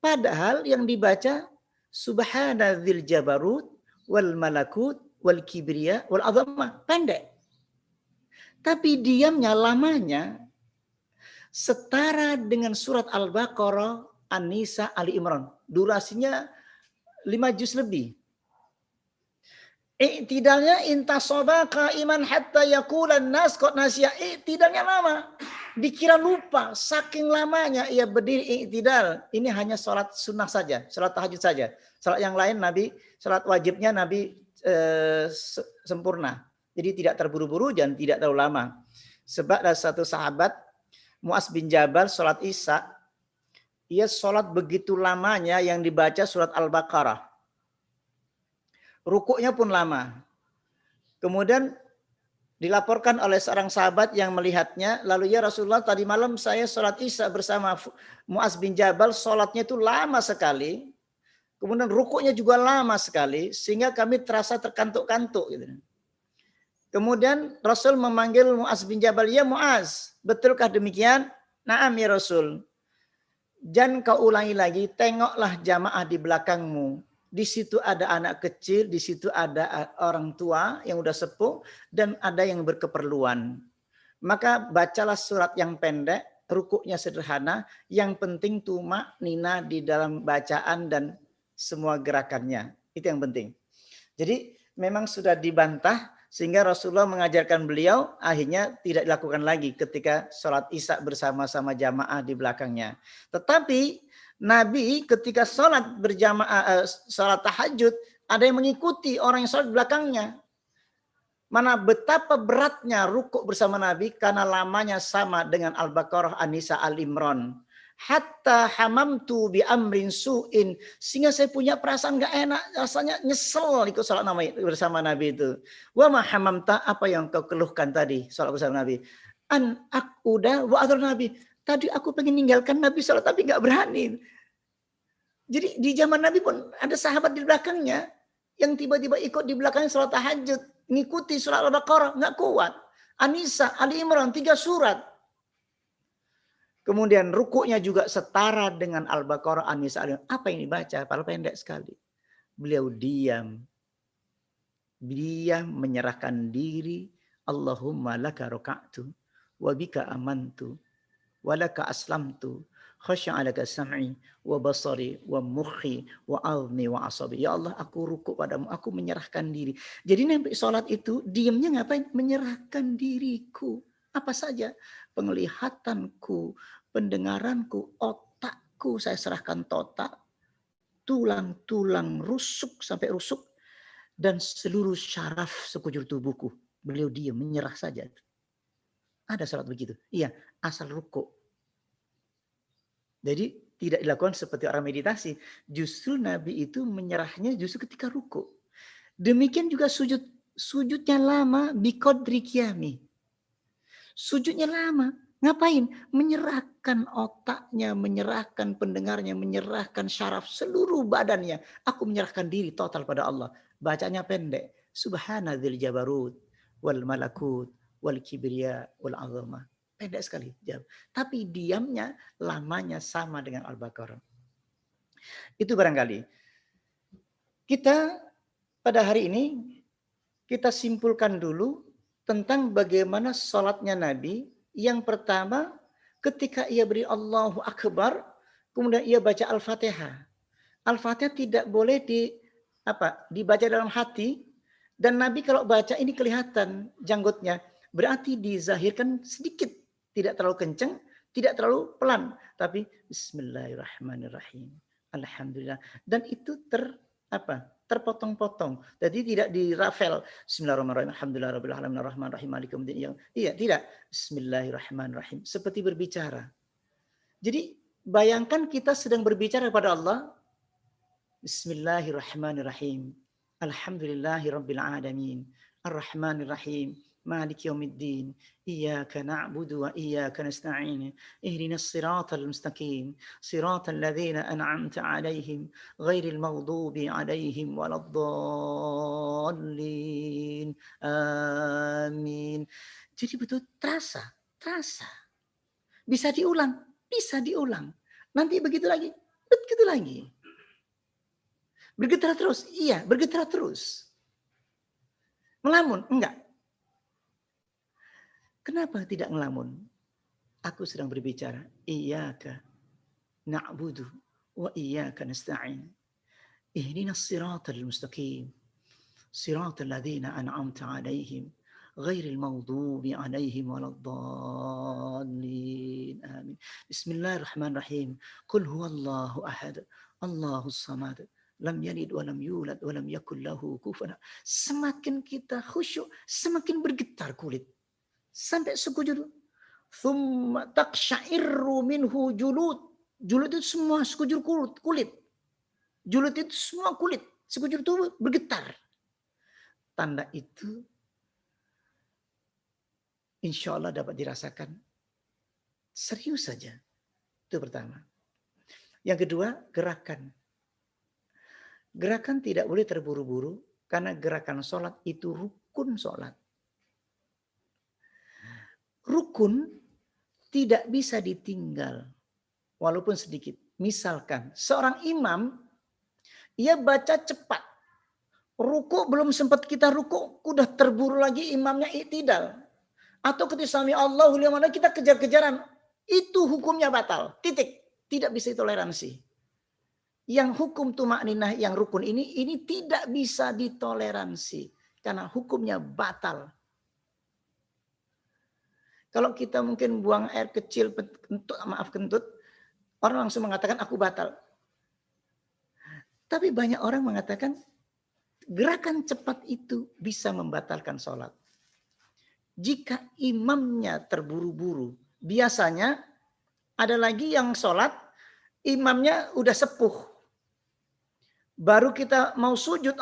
Padahal yang dibaca Subhana dzil jabarut wal malakut wal kibriya wal azamah. Pendek. Tapi diamnya lamanya setara dengan surat Al-Baqarah, An-Nisa, Ali Imran. Durasinya 5 juz lebih. Iktidalnya intasoba qaiman hatta yaqulan nas qad nasya. Iktidalnya lama. Dikira lupa saking lamanya ia berdiri iktidal. Ini hanya sholat sunnah saja, sholat tahajud saja. Sholat yang lain Nabi, sholat wajibnya Nabi sempurna. Jadi tidak terburu-buru dan tidak terlalu lama. Sebab ada satu sahabat Mu'az bin Jabal sholat Isya, ia sholat begitu lamanya yang dibaca surat Al-Baqarah. Rukuknya pun lama. Kemudian dilaporkan oleh seorang sahabat yang melihatnya, lalu ya Rasulullah tadi malam saya sholat Isya bersama Mu'az bin Jabal, sholatnya itu lama sekali. Kemudian rukuknya juga lama sekali, sehingga kami terasa terkantuk-kantuk. Gitu. Kemudian Rasul memanggil Mu'az bin Jabal, ya Mu'az, betulkah demikian? Naam ya Rasul. Jangan kau ulangi lagi, tengoklah jamaah di belakangmu. Di situ ada anak kecil, di situ ada orang tua yang udah sepuh, dan ada yang berkeperluan. Maka bacalah surat yang pendek, rukuknya sederhana, yang penting tumak nina di dalam bacaan dan semua gerakannya. Itu yang penting. Jadi memang sudah dibantah, sehingga Rasulullah mengajarkan beliau, akhirnya tidak dilakukan lagi ketika sholat Isya bersama-sama jamaah di belakangnya. Tetapi Nabi ketika sholat berjamaah, sholat tahajud, ada yang mengikuti orang yang sholat di belakangnya. Mana betapa beratnya rukuk bersama Nabi karena lamanya sama dengan Al-Baqarah, An-Nisa, Al-Imran. Hatta hamamtu bi amrin su'in, sehingga saya punya perasaan gak enak, rasanya nyesel ikut sholat bersama Nabi itu. Wa ma hamamta, apa yang kau keluhkan tadi sholat bersama Nabi? An akuda wa adhur Nabi. Tadi aku pengen ninggalkan Nabi sholat tapi gak berani. Jadi di zaman Nabi pun ada sahabat di belakangnya yang tiba-tiba ikut di belakangnya sholat tahajud, ngikuti surat Al-Baqarah, gak kuat. An-Nisa, Ali Imran, 3 surat. Kemudian rukuknya juga setara dengan Al-Baqarah, An-Nisa, Ali Imran. Apa yang dibaca? Padahal pendek sekali. Beliau diam. Dia menyerahkan diri. Allahumma laka raka'tu wa bika amantu wa laka aslamtu khasya'alaka sam'i wa basari wa mukhi wa azmi wa asabi. Ya Allah, aku rukuk padamu, aku menyerahkan diri. Jadi sampai sholat itu diamnya ngapain? Menyerahkan diriku. Apa saja? Penglihatanku, pendengaranku, otakku saya serahkan total. Tulang-tulang rusuk sampai rusuk dan seluruh syaraf sekujur tubuhku. Beliau diam, menyerah saja. Ada salat begitu. Iya, asal rukuk. Jadi tidak dilakukan seperti orang meditasi. Justru Nabi itu menyerahnya justru ketika rukuk. Demikian juga sujud. Sujudnya lama biqadri qiyami. Sujudnya lama. Ngapain? Menyerahkan otaknya, menyerahkan pendengarnya, menyerahkan syaraf seluruh badannya. Aku menyerahkan diri total pada Allah. Bacanya pendek. Subhana dzil jabarut wal malakut wal kibriya wal azamah. Pendek sekali. Tapi diamnya lamanya sama dengan Al-Baqarah. Itu barangkali. Kita pada hari ini kita simpulkan dulu tentang bagaimana sholatnya Nabi. Yang pertama ketika ia beri Allahu Akbar, kemudian ia baca Al-Fatihah. Al-Fatihah tidak boleh dibaca dalam hati. Dan Nabi kalau baca ini kelihatan janggutnya. Berarti dizahirkan sedikit. Tidak terlalu kencang, tidak terlalu pelan. Tapi Bismillahirrahmanirrahim. Alhamdulillah. Dan itu terpotong-potong. Jadi tidak dirafel. Bismillahirrahmanirrahim. Alhamdulillah rabbil alamin arrahmanirrahim maliki yaumiddin. Iya, tidak. Bismillahirrahmanirrahim. Seperti berbicara. Jadi bayangkan kita sedang berbicara kepada Allah. Bismillahirrahmanirrahim. Alhamdulillahi rabbil alamin. Ar-Rahmanirrahim. مالك يوم الدين إياك نعبد وإياك نستعين اهدنا الصراط المستقيم صراط الذين أنعمت عليهم غير المغضوب عليهم ولا الضالين آمين. Jadi betul terasa. Bisa diulang. Nanti begitu lagi. Bergetar terus. Iya, bergetar terus. Melamun? Enggak. Kenapa tidak ngelamun? Aku sedang berbicara. Iyyaka na'budu wa iyyaka nasta'in. Ihdinas siratal mustaqim. Siratal ladzina an'amta 'alaihim ghairil maghdubi 'alaihim waladdallin. Amin. Bismillahirrahmanirrahim. Qul huwallahu ahad. Allahus samad. Lam yalid wa lam yulad wa lam yakul lahu kufuwan. Semakin kita khusyuk, semakin bergetar kulit. Sampai sekujur. Thumma taqsha'irru minhu julud. Julud itu semua sekujur kulit. Julud itu semua kulit. Sekujur tubuh bergetar. Tanda itu insya Allah dapat dirasakan. Serius saja. Itu pertama. Yang kedua, gerakan. Gerakan tidak boleh terburu-buru karena gerakan sholat itu rukun sholat. Rukun tidak bisa ditinggal walaupun sedikit. Misalkan seorang imam, ia baca cepat. Ruku belum sempat kita ruku, udah terburu lagi imamnya i'tidal. Atau ketika sami Allahu liman hamidah kita kejar-kejaran. Itu hukumnya batal. Titik. Tidak bisa ditoleransi. Yang hukum tumakninah yang rukun ini tidak bisa ditoleransi karena hukumnya batal. Kalau kita mungkin buang air kecil kentut, orang langsung mengatakan aku batal. Tapi banyak orang mengatakan gerakan cepat itu bisa membatalkan sholat. Jika imamnya terburu-buru, biasanya ada lagi yang sholat imamnya udah sepuh. Baru kita mau sujud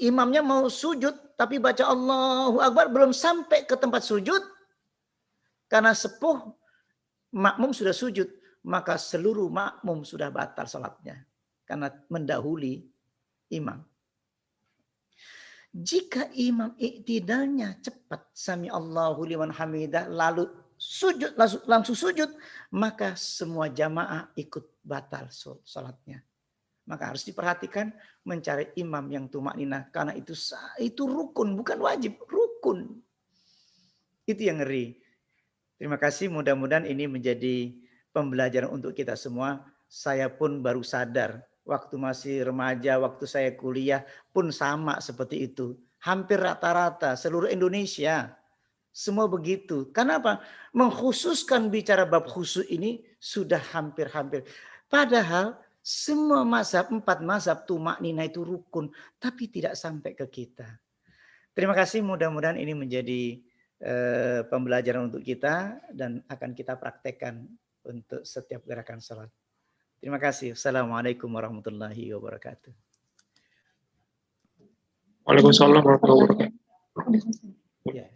imamnya mau sujud tapi baca Allahu Akbar belum sampai ke tempat sujud. Karena sepuh makmum sudah sujud, maka seluruh makmum sudah batal salatnya karena mendahului imam. Jika imam i'tidalnya cepat, sami Allahu liman hamidah, lalu sujud langsung sujud, maka semua jamaah ikut batal salatnya. Maka harus diperhatikan mencari imam yang tumakninah karena itu rukun, bukan wajib, rukun. Itu yang ngeri. Terima kasih, mudah-mudahan ini menjadi pembelajaran untuk kita semua. Saya pun baru sadar waktu masih remaja, waktu saya kuliah pun sama seperti itu. Hampir rata-rata seluruh Indonesia semua begitu. Kenapa? Mengkhususkan bicara bab khusyuk ini sudah hampir-hampir. Padahal semua mazhab, 4 mazhab tumakninah itu rukun, tapi tidak sampai ke kita. Terima kasih, mudah-mudahan ini menjadi pembelajaran untuk kita dan akan kita praktekkan untuk setiap gerakan salat. Terima kasih. Assalamualaikum warahmatullahi wabarakatuh. Waalaikumsalam warahmatullahi wabarakatuh. Ya.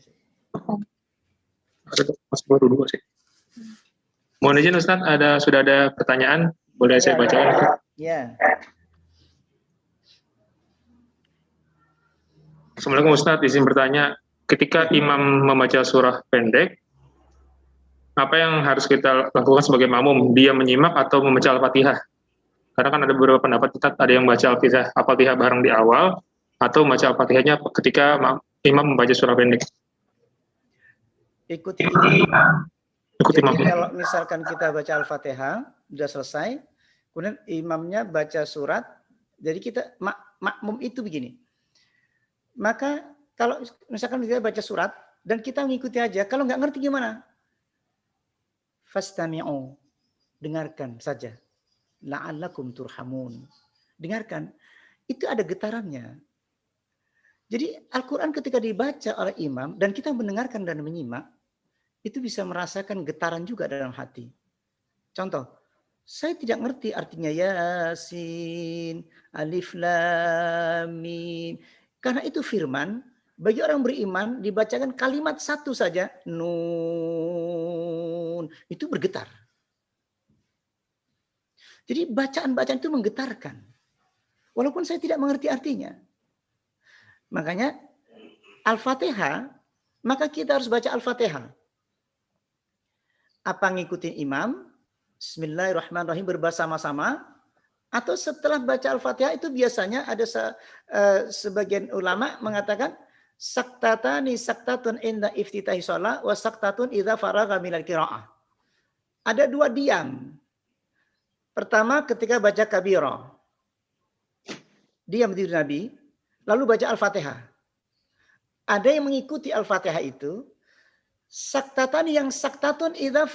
Ada masih baru 2 sih. Mohon izin Ustaz, sudah ada pertanyaan, boleh saya bacakan? Ya. Assalamualaikum Ustaz, izin bertanya, ketika imam membaca surah pendek, apa yang harus kita lakukan sebagai makmum? Dia menyimak atau membaca Al-Fatihah? Karena kan ada beberapa pendapat, ada yang baca Al-Fatihah bareng di awal, atau membaca Al-Fatihahnya ketika imam membaca surah pendek. Ikuti imam. Jadi kalau misalkan kita baca Al-Fatihah, sudah selesai, kemudian imamnya baca surat, jadi kita makmum itu begini. Maka kalau misalkan kita baca surat dan kita mengikuti aja, kalau nggak ngerti gimana? Fastami'u, dengarkan saja. La'allakum turhamun. Dengarkan, itu ada getarannya. Jadi Al-Quran ketika dibaca oleh imam dan kita mendengarkan dan menyimak, itu bisa merasakan getaran juga dalam hati. Contoh, saya tidak ngerti artinya Yasin, Alif Lam Mim. Karena itu firman, Bagi orang beriman dibacakan kalimat satu saja, nun, itu bergetar. Jadi bacaan-bacaan itu menggetarkan. Walaupun saya tidak mengerti artinya. Makanya Al-Fatihah, maka kita harus baca Al-Fatihah. Apa ngikutin imam, Bismillahirrahmanirrahim bersama-sama, atau setelah baca Al-Fatihah itu biasanya ada sebagian ulama mengatakan saktatani saktatun inda iftitahi shalah wa saktatun idza faragha minal qiraah. Ada dua diam. Pertama ketika baca kabirah. Diam diri Nabi, lalu baca Al-Fatihah. Ada yang mengikuti Al-Fatihah itu saktatani yang saktatun idza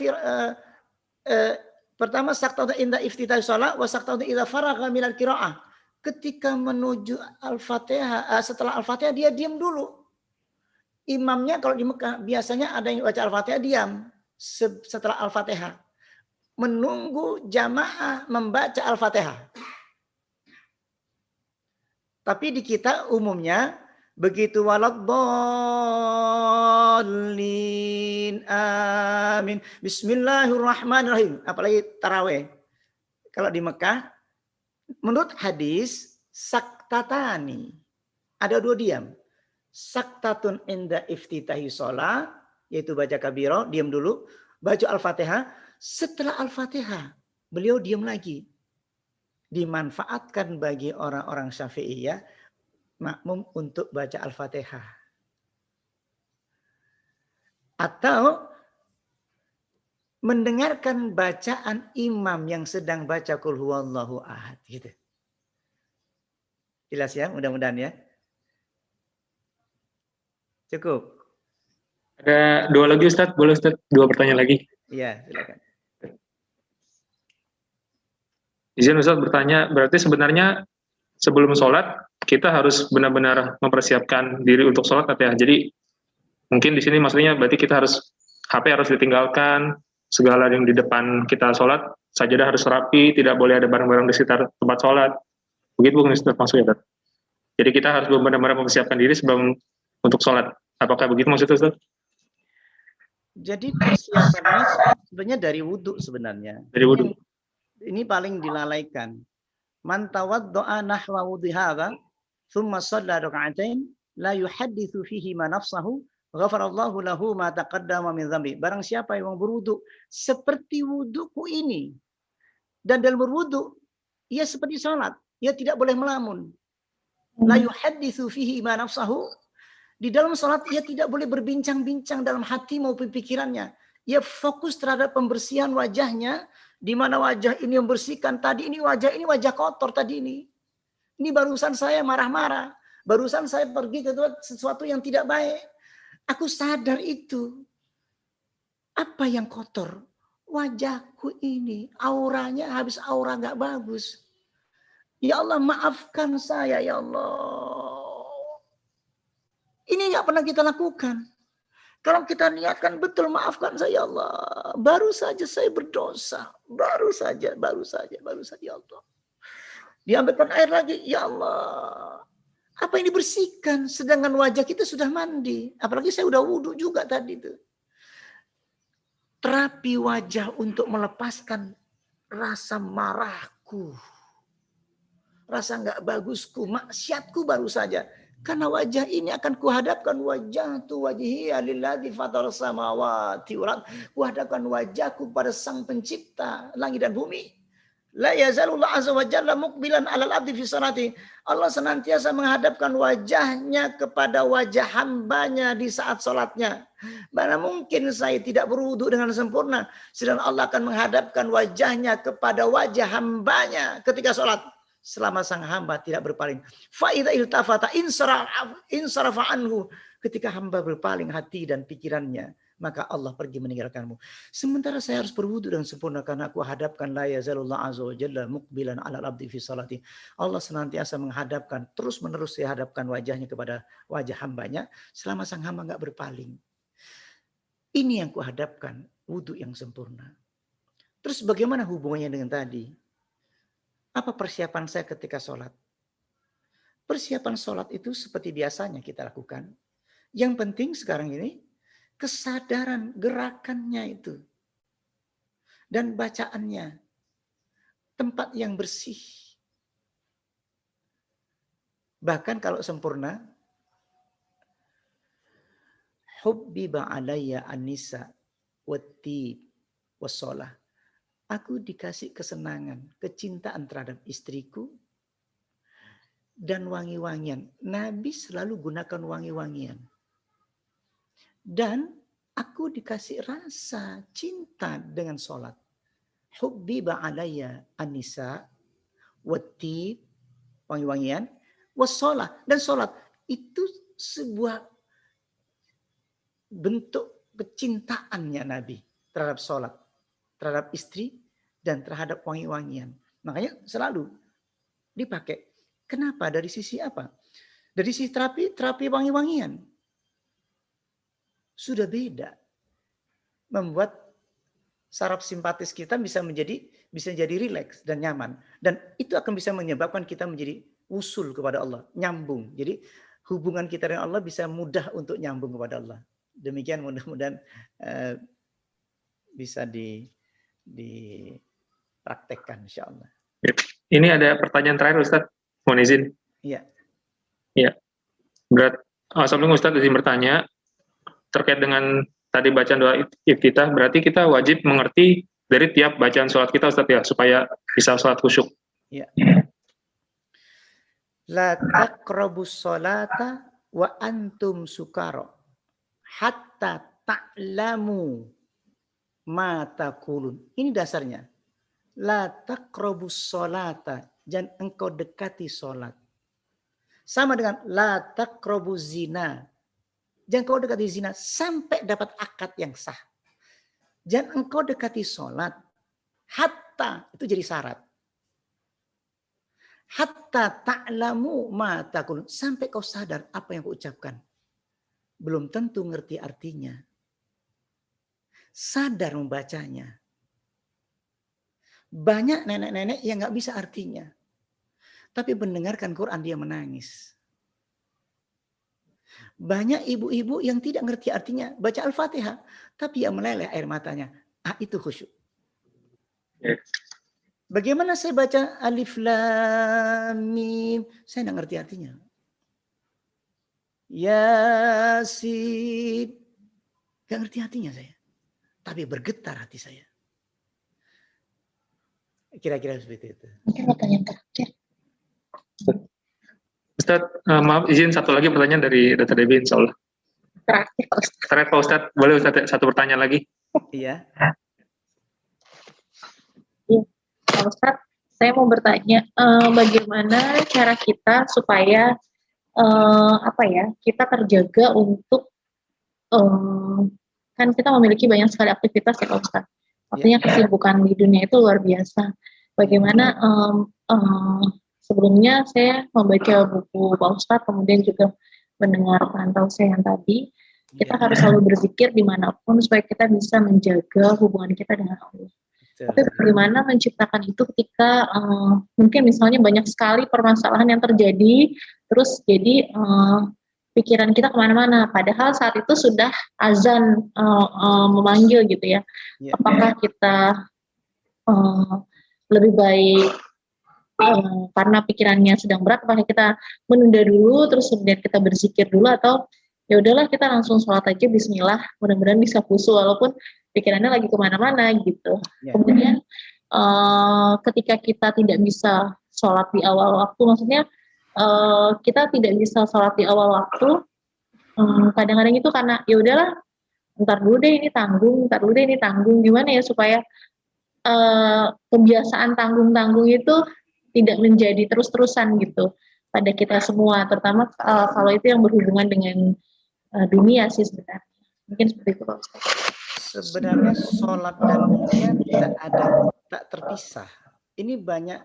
pertama saktatun inda iftitahi shalah wa saktatun idza faragha minal qiraah. Ketika menuju Al-Fatihah, setelah Al-Fatihah dia diam dulu. Imamnya kalau di Mekah biasanya ada yang baca Al-Fatihah diam setelah Al-Fatihah. Menunggu jamaah membaca Al-Fatihah. Tapi di kita umumnya begitu waladdallin amin bismillahirrahmanirrahim, apalagi tarawih. Kalau di Mekah menurut hadis saktatani ada dua diam. Saktatun inda iftitahi shalah, yaitu baca kabirah, diam dulu, baca Al-Fatihah, setelah Al-Fatihah beliau diam lagi. Dimanfaatkan bagi orang-orang Syafi'iyah makmum untuk baca Al-Fatihah. Atau mendengarkan bacaan imam yang sedang baca Qul huwallahu ahad. Gitu. Jelas ya, mudah-mudahan ya. Cukup. Ada dua lagi Ustaz, boleh Ustaz? Dua pertanyaan lagi. Iya, silakan. Izin Ustaz bertanya, berarti sebenarnya sebelum sholat kita harus benar-benar mempersiapkan diri untuk sholat ya. Jadi mungkin di sini maksudnya berarti kita harus HP harus ditinggalkan, segala yang di depan kita sholat, sajadah harus rapi, tidak boleh ada barang-barang di sekitar tempat sholat. Begitu Ustaz maksudnya Ustaz. Jadi kita harus benar-benar mempersiapkan diri sebelum untuk sholat. Apakah begitu maksudnya Ustaz? Jadi persiapannya sebenarnya dari wudhu sebenarnya. Dari wudhu. Ini paling dilalaikan. Man tawaddo'a nahwa wudhi hadha thumma shalla raka'atain la yuhadditsu fihi ma nafsahu ghafarallahu lahu ma taqaddama min dzambi. Barang siapa yang berwudu seperti wuduku ini dan dalam berwudu ia seperti salat, ia tidak boleh melamun. La yuhadditsu fihi ma nafsahu. Di dalam salat ia tidak boleh berbincang-bincang dalam hati maupun pikirannya. Ia fokus terhadap pembersihan wajahnya, di mana wajah ini membersihkan, tadi ini wajah kotor tadi ini. Ini barusan saya marah-marah, barusan saya pergi ke sesuatu yang tidak baik. Aku sadar itu. Apa yang kotor? Wajahku ini, auranya habis aura nggak bagus. Ya Allah, maafkan saya ya Allah. Ini nggak pernah kita lakukan. Kalau kita niatkan betul, maafkan saya ya Allah. Baru saja saya berdosa. Baru saja ya Allah. Diambilkan air lagi, ya Allah. Apa yang dibersihkan? Sedangkan wajah kita sudah mandi. Apalagi saya udah wudhu juga tadi itu. Terapi wajah untuk melepaskan rasa marahku. Rasa nggak bagusku, maksiatku baru saja. Karena wajah ini akan kuhadapkan wajah tu wajhiya lilladzi fatara samawati wal ardh. Kuhadapkan wajahku pada Sang Pencipta langit dan bumi. La yazalullah azza wa jalla muqbilan 'alal 'abdi fi salati. Allah senantiasa menghadapkan wajahnya kepada wajah hambanya di saat salatnya. Mana mungkin saya tidak berwudu dengan sempurna, sedangkan Allah akan menghadapkan wajahnya kepada wajah hambanya ketika salat. Selama sang hamba tidak berpaling. Fa'idha iltafata insarafa anhu. Ketika hamba berpaling hati dan pikirannya, maka Allah pergi meninggalkanmu. Sementara saya harus berwudu dengan sempurna karena aku hadapkan la yazalullah azza wa jalla muqbilan 'alal 'abdi fi salati. Allah senantiasa menghadapkan, terus menerus saya hadapkan wajahnya kepada wajah hambanya selama sang hamba enggak berpaling. Ini yang kuhadapkan, wudu yang sempurna. Terus bagaimana hubungannya dengan tadi? Apa persiapan saya ketika sholat? Persiapan sholat itu seperti biasanya kita lakukan. Yang penting sekarang ini kesadaran gerakannya itu dan bacaannya, tempat yang bersih. Bahkan kalau sempurna, hubbiba alayya an-nisa wat-tib was-shalah. Aku dikasih kesenangan, kecintaan terhadap istriku dan wangi-wangian. Nabi selalu gunakan wangi-wangian. Dan aku dikasih rasa cinta dengan sholat. Hubbiba alayya an-nisa wat-tib, wangi-wangian, was-shalah, dan sholat. Itu sebuah bentuk kecintaannya Nabi terhadap sholat, terhadap istri, dan terhadap wangi-wangian. Makanya selalu dipakai. Kenapa? Dari sisi apa? Dari sisi terapi wangi-wangian. Sudah beda. Membuat saraf simpatis kita bisa jadi rileks dan nyaman. Dan itu akan bisa menyebabkan kita menjadi usul kepada Allah, nyambung. Jadi hubungan kita dengan Allah bisa mudah untuk nyambung kepada Allah. Demikian mudah-mudahan bisa dipraktekkan insya Allah. Ini ada pertanyaan terakhir Ustadz, mohon izin. Iya. Iya. Sebelum Ustadz izin bertanya, terkait dengan tadi bacaan doa iftitah, berarti kita wajib mengerti dari tiap bacaan sholat kita Ustadz ya, supaya bisa sholat khusyuk. Iya. La taqrabus sholata wa antum sukara hatta ta'lamu ma taqulun. Ini dasarnya. La taqrabus sholata, jangan engkau dekati sholat. Sama dengan la taqrabuz zina. Jangan engkau dekati zina sampai dapat akad yang sah. Jangan engkau dekati sholat hatta, itu jadi syarat. Hatta ta'lamu ma taqulun, sampai kau sadar apa yang kau ucapkan. Belum tentu ngerti artinya. Sadar membacanya. Banyak nenek-nenek yang nggak bisa artinya. Tapi mendengarkan Quran dia menangis. Banyak ibu-ibu yang tidak ngerti artinya. Baca Al-Fatihah. Tapi yang meleleh air matanya. Itu khusyuk. Bagaimana saya baca alif lam mim? Saya tidak ngerti artinya. Yasin. Gak ngerti artinya saya. Tapi bergetar hati saya. Kira-kira seperti itu. Mungkin pertanyaan terakhir. Ustadz, maaf izin satu lagi pertanyaan dari Dr. Debbie insya Allah. Terakhir Pak Ustadz. Terakhir Pak Ustadz, boleh Ustadz satu pertanyaan lagi? Iya. Pak Ustadz, saya mau bertanya, bagaimana cara kita supaya kita terjaga untuk kan kita memiliki banyak sekali aktivitas ya Pak Ustadz. Artinya kesibukan di dunia itu luar biasa. Bagaimana sebelumnya saya membaca buku Pak Ustadz, kemudian juga mendengar perantau saya yang tadi, kita harus selalu berzikir dimanapun supaya kita bisa menjaga hubungan kita dengan Allah. Tapi bagaimana menciptakan itu ketika mungkin misalnya banyak sekali permasalahan yang terjadi, terus jadi pikiran kita kemana-mana, padahal saat itu sudah azan memanggil gitu ya. Apakah kita lebih baik karena pikirannya sedang berat, apakah kita menunda dulu, terus kemudian kita berzikir dulu, atau ya udahlah kita langsung sholat aja, bismillah, mudah-mudahan bisa khusyuk walaupun pikirannya lagi kemana-mana gitu. Kemudian ketika kita tidak bisa sholat di awal waktu, maksudnya kita tidak bisa sholat di awal waktu, kadang-kadang itu karena ya udahlah, ntar dulu deh ini tanggung, gimana ya supaya kebiasaan tanggung-tanggung itu tidak menjadi terus-terusan gitu pada kita semua, terutama kalau itu yang berhubungan dengan dunia sih sebenarnya. Mungkin seperti itu Pak Ustaz. Sebenarnya sholat dan dunia tak terpisah. Ini banyak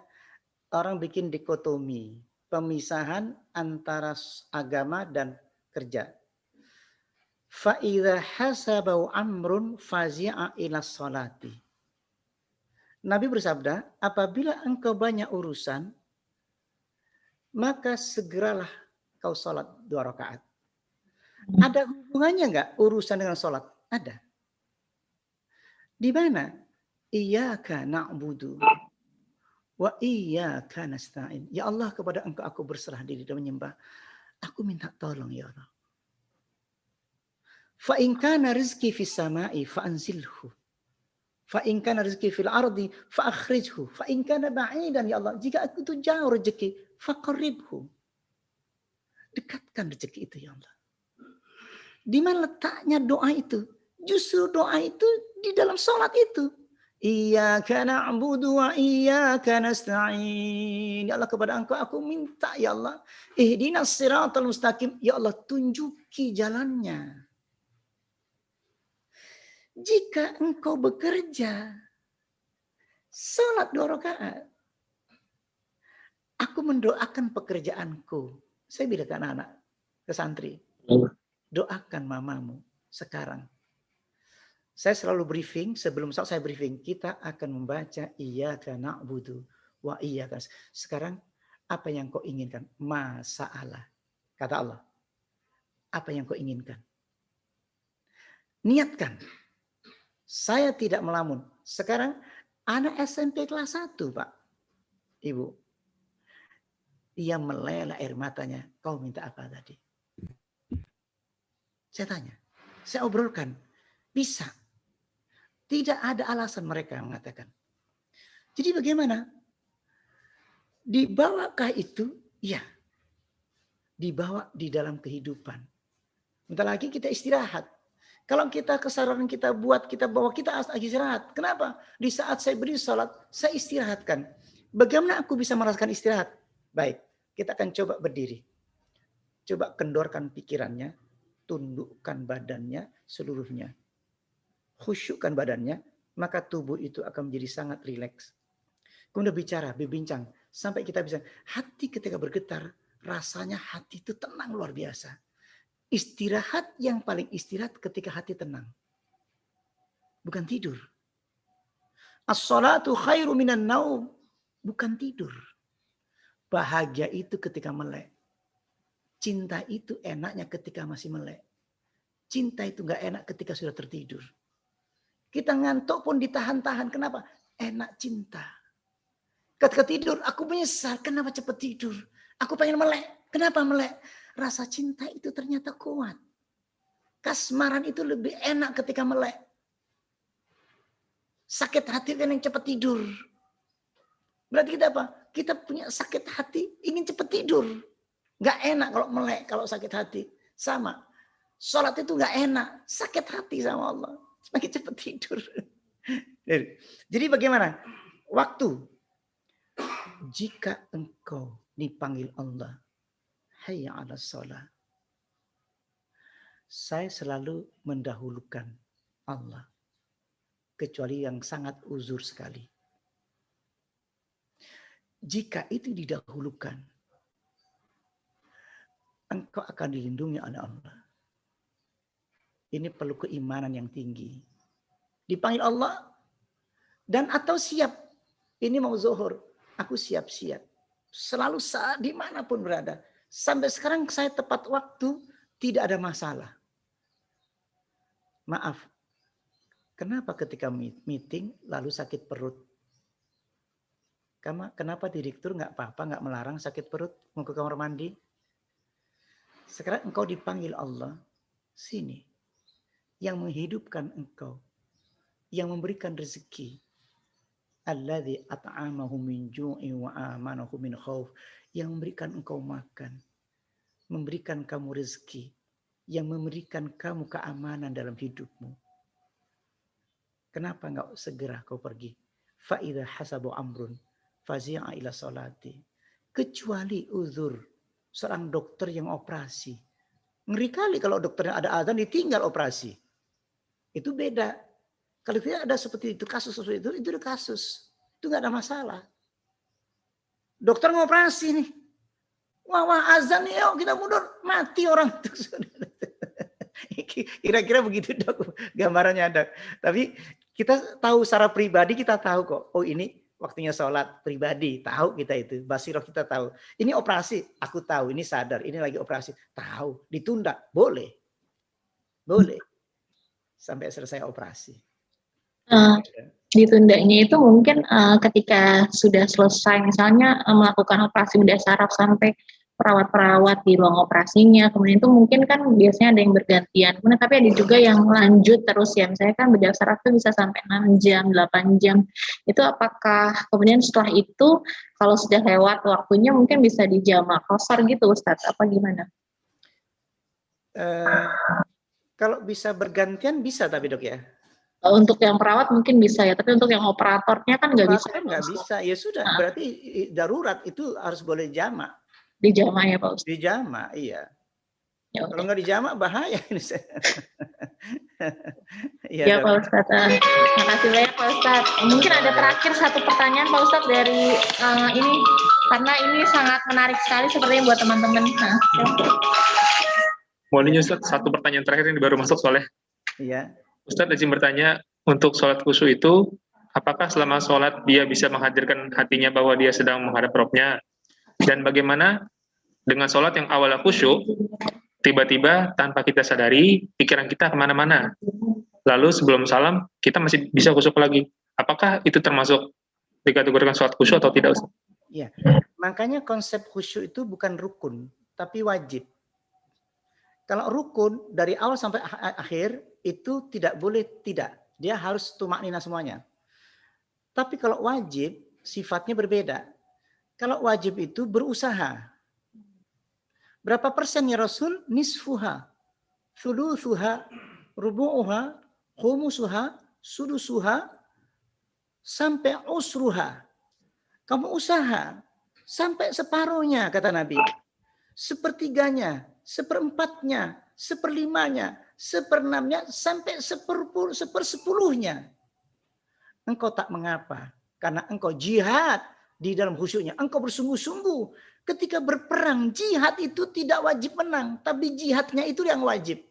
orang bikin dikotomi, pemisahan antara agama dan kerja. Fa idza hasabau amrun fazi'a ila sholati. Nabi bersabda, apabila engkau banyak urusan, maka segeralah kau sholat 2 rakaat. Ada hubungannya nggak urusan dengan sholat? Ada. Di mana? Iyyaka na'budu wa iyyaka nasta'in. Ya Allah, kepada Engkau aku berserah diri dan menyembah. Aku minta tolong ya Allah. Fa in kana rizqi fis sama'i fa anzilhu. Fa in kana rizqi fil ardi fa akhrijhu. Fa in kana ba'idan ya Allah, jika aku itu jauh rezeki, fa qarribhu. Dekatkan rezeki itu ya Allah. Di mana letaknya doa itu? Justru doa itu di dalam sholat itu. Iyyaka na'budu wa iyyaka nasta'in. Ya Allah, kepada Engkau aku minta ya Allah. Ihdinas siratal mustaqim. Ya Allah, tunjuki jalannya. Jika engkau bekerja, sholat 2 rakaat. Aku mendoakan pekerjaanku. Saya bilang ke anak-anak, ke santri. Doakan mamamu sekarang. Saya selalu briefing, sebelum saya briefing, kita akan membaca iyyaka na'budu wa iyyaka. Sekarang apa yang kau inginkan? Masalah. Kata Allah. Apa yang kau inginkan? Niatkan. Saya tidak melamun. Sekarang anak SMP kelas 1, Pak. Ibu. Dia meleleh air matanya. Kau minta apa tadi? Saya tanya. Saya obrolkan. Bisa. Tidak ada alasan mereka yang mengatakan. Jadi bagaimana? Dibawakah itu? Ya. Dibawa di dalam kehidupan. Bentar lagi kita istirahat. Kalau kita kesadaran kita buat, kita bawa, kita istirahat. Kenapa? Di saat saya beri sholat, saya istirahatkan. Bagaimana aku bisa merasakan istirahat? Baik, kita akan coba berdiri. Coba kendorkan pikirannya, tundukkan badannya seluruhnya. Khusyukkan badannya, maka tubuh itu akan menjadi sangat rileks. Kemudian berbincang, sampai kita bisa, hati ketika bergetar, rasanya hati itu tenang luar biasa. Istirahat yang paling istirahat ketika hati tenang. Bukan tidur. As-salatu khairu minan naum. Bukan tidur. Bahagia itu ketika melek. Cinta itu enaknya ketika masih melek. Cinta itu gak enak ketika sudah tertidur. Kita ngantuk pun ditahan-tahan. Kenapa? Enak cinta. Ketika tidur, aku menyesal. Kenapa cepat tidur? Aku pengen melek. Kenapa melek? Rasa cinta itu ternyata kuat. Kasmaran itu lebih enak ketika melek. Sakit hati kan yang cepat tidur. Berarti kita apa? Kita punya sakit hati, ingin cepat tidur. Gak enak kalau melek, kalau sakit hati. Sama. Sholat itu gak enak. Sakit hati sama Allah. Semakin cepat tidur. Jadi bagaimana? Waktu. Jika engkau dipanggil Allah. Hayya 'alas shalah. Saya selalu mendahulukan Allah. Kecuali yang sangat uzur sekali. Jika itu didahulukan, engkau akan dilindungi oleh Allah. Ini perlu keimanan yang tinggi. Dipanggil Allah dan atau siap. Ini mau zuhur, aku siap-siap. Selalu saat dimanapun berada. Sampai sekarang saya tepat waktu, tidak ada masalah. Maaf, kenapa ketika meeting lalu sakit perut? Kenapa direktur nggak apa-apa, nggak melarang sakit perut, mau ke kamar mandi? Sekarang engkau dipanggil Allah, sini. Yang menghidupkan engkau, yang memberikan rezeki. Alladzi at'amahu min ju'in wa amanahu min khauf. Yang memberikan engkau makan, memberikan kamu rezeki, yang memberikan kamu keamanan dalam hidupmu. Kenapa enggak segera kau pergi? Fa idza hasabu amrun fazi'a ila salati. Kecuali uzur, seorang dokter yang operasi. Ngeri kali kalau dokternya ada azan ditinggal operasi. Itu beda. Kalau tidak ada seperti itu, kasus seperti itu udah kasus. Itu enggak ada masalah. Dokter ngoperasi nih. Wah azan nih, yuk kita mundur. Mati orang. Kira-kira begitu dok. Gambarannya ada. Tapi kita tahu secara pribadi, kita tahu kok. Oh ini waktunya sholat pribadi. Tahu kita itu. Basiroh kita tahu. Ini operasi. Aku tahu. Ini sadar. Ini lagi operasi. Tahu. Ditunda. Boleh. Boleh sampai selesai operasi. Ditundanya itu mungkin ketika sudah selesai, misalnya melakukan operasi bedah saraf sampai perawat-perawat di ruang operasinya, kemudian itu mungkin kan biasanya ada yang bergantian, kemudian tapi ada juga yang lanjut terus ya, misalnya kan bedah saraf itu bisa sampai 6 jam, 8 jam, itu apakah kemudian setelah itu kalau sudah lewat waktunya mungkin bisa dijamak qasar gitu Ustadz, apa gimana? Kalau bisa bergantian bisa tapi dok ya. Untuk yang perawat mungkin bisa ya, tapi untuk yang operatornya kan nggak bisa. Nggak bisa, ya sudah. Berarti darurat itu harus boleh jamak. Dijamak ya Pak Ustadz? Dijamak, iya. Ya, kalau nggak dijamak bahaya. Ya Pak Ustadz. Terima kasih banyak Pak Ustadz. Mungkin ada terakhir satu pertanyaan Pak Ustadz dari ini, karena ini sangat menarik sekali sepertinya buat teman-teman. Mohon Ustadz, satu pertanyaan terakhir ini baru masuk soalnya. Iya. Ustadz izin bertanya, untuk sholat khusyuk itu, apakah selama sholat dia bisa menghadirkan hatinya bahwa dia sedang menghadap Rabb-nya? Dan bagaimana dengan sholat yang awalnya khusyuk, tiba-tiba tanpa kita sadari, pikiran kita kemana-mana. Lalu sebelum salam, kita masih bisa khusyuk lagi. Apakah itu termasuk dikategorikan sholat khusyuk atau tidak, Ustaz? Iya, makanya konsep khusyuk itu bukan rukun, tapi wajib. Kalau rukun, dari awal sampai akhir, itu tidak boleh tidak. Dia harus tumaknina semuanya. Tapi kalau wajib, sifatnya berbeda. Kalau wajib itu berusaha. Berapa persen ya Rasul? Nisfuha, thuluthuha, rubu'uha, khumusuha, sudusuha, sampai usruha. Kamu usaha sampai separuhnya, kata Nabi. Sepertiganya, seperempatnya, seperlimanya, seperenamnya, sampai sepersepuluhnya. Engkau tak mengapa. Karena engkau jihad di dalam khusyuknya. Engkau bersungguh-sungguh. Ketika berperang, jihad itu tidak wajib menang. Tapi jihadnya itu yang wajib.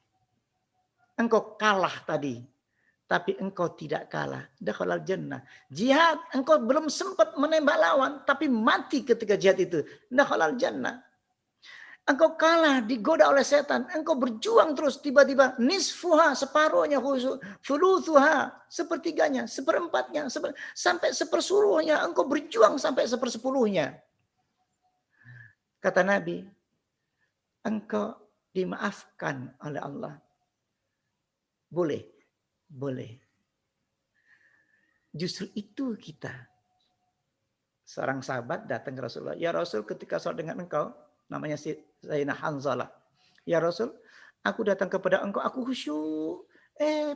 Engkau kalah tadi. Tapi engkau tidak kalah. Dakhalal jannah. Jihad, engkau belum sempat menembak lawan. Tapi mati ketika jihad itu. Dakhalal jannah. Engkau kalah, digoda oleh setan. Engkau berjuang terus, tiba-tiba nisfuha, separuhnya khusyuk. Thuluthuha, sepertiganya, seperempatnya, sampai sepersuluhnya. Engkau berjuang sampai sepersepuluhnya. Kata Nabi, engkau dimaafkan oleh Allah. Boleh, boleh. Justru itu kita. Seorang sahabat datang ke Rasulullah. Ya Rasul, ketika sholat dengan engkau, namanya Sayyidina Hanzalah. Ya Rasul, aku datang kepada engkau, aku khusyuk.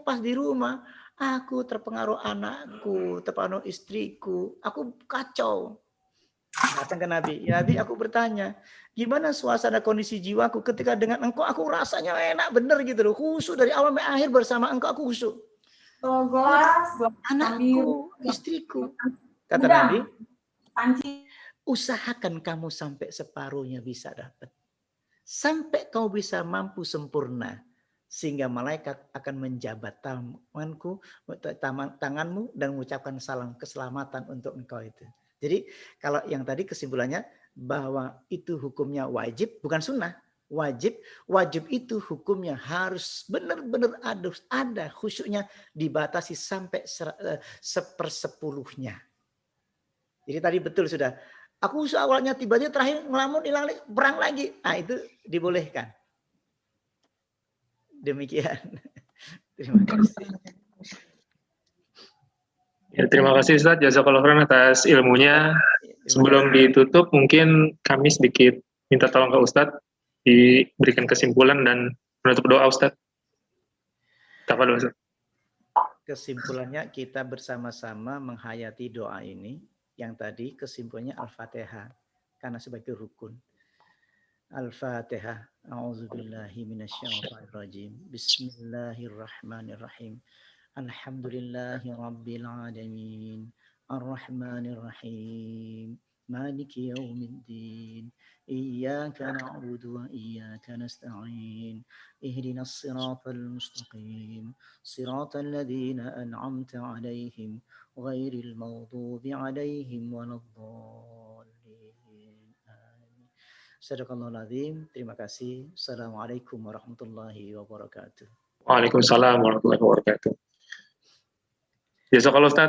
Pas di rumah, aku terpengaruh anakku, terpengaruh istriku. Aku kacau. Datang ke Nabi. Ya Nabi, aku bertanya, gimana suasana kondisi jiwaku ketika dengan engkau, aku rasanya enak bener gitu loh. Khusyuk dari awal sampai akhir bersama engkau, aku khusyuk. Anakku, istriku. Kata Nabi, usahakan kamu sampai separuhnya bisa dapat. Sampai kau bisa mampu sempurna. Sehingga malaikat akan menjabat tanganmu dan mengucapkan salam keselamatan untuk engkau itu. Jadi kalau yang tadi kesimpulannya bahwa itu hukumnya wajib, bukan sunnah. Wajib itu hukumnya harus benar-benar ada khusyuknya, dibatasi sampai sepersepuluhnya. Jadi tadi betul sudah. Aku awalnya tiba-tiba terakhir ngelamun, hilang, perang lagi. Nah itu dibolehkan. Demikian. Terima kasih. Ya, terima kasih Ustaz, jazakallahu khairan atas ilmunya. Sebelum ditutup, mungkin kami sedikit minta tolong ke Ustaz diberikan kesimpulan dan menutup doa Ustaz. Tafadhol Ustaz. Kesimpulannya kita bersama-sama menghayati doa ini. Yang tadi kesimpulannya Al-Fatihah karena sebagai rukun. Al-Fatihah. A'udzubillahi minasyaitonirrajim. Bismillahirrahmanirrahim. Alhamdulillahi rabbil alamin. Ar-Rahmanir-Rahim. Maliki yaumiddin. Iyyaka na'budu wa iyyaka nasta'in. Ihdinas siratal mustaqim. Siratal ladzina an'amta 'alaihim ghairil maghdubi 'alaihim waladdallin. Amin. Sadaqallahul azim. Terima kasih. Assalamualaikum warahmatullahi wabarakatuh. Waalaikumsalam warahmatullahi wabarakatuh. Jazakallah Ustaz.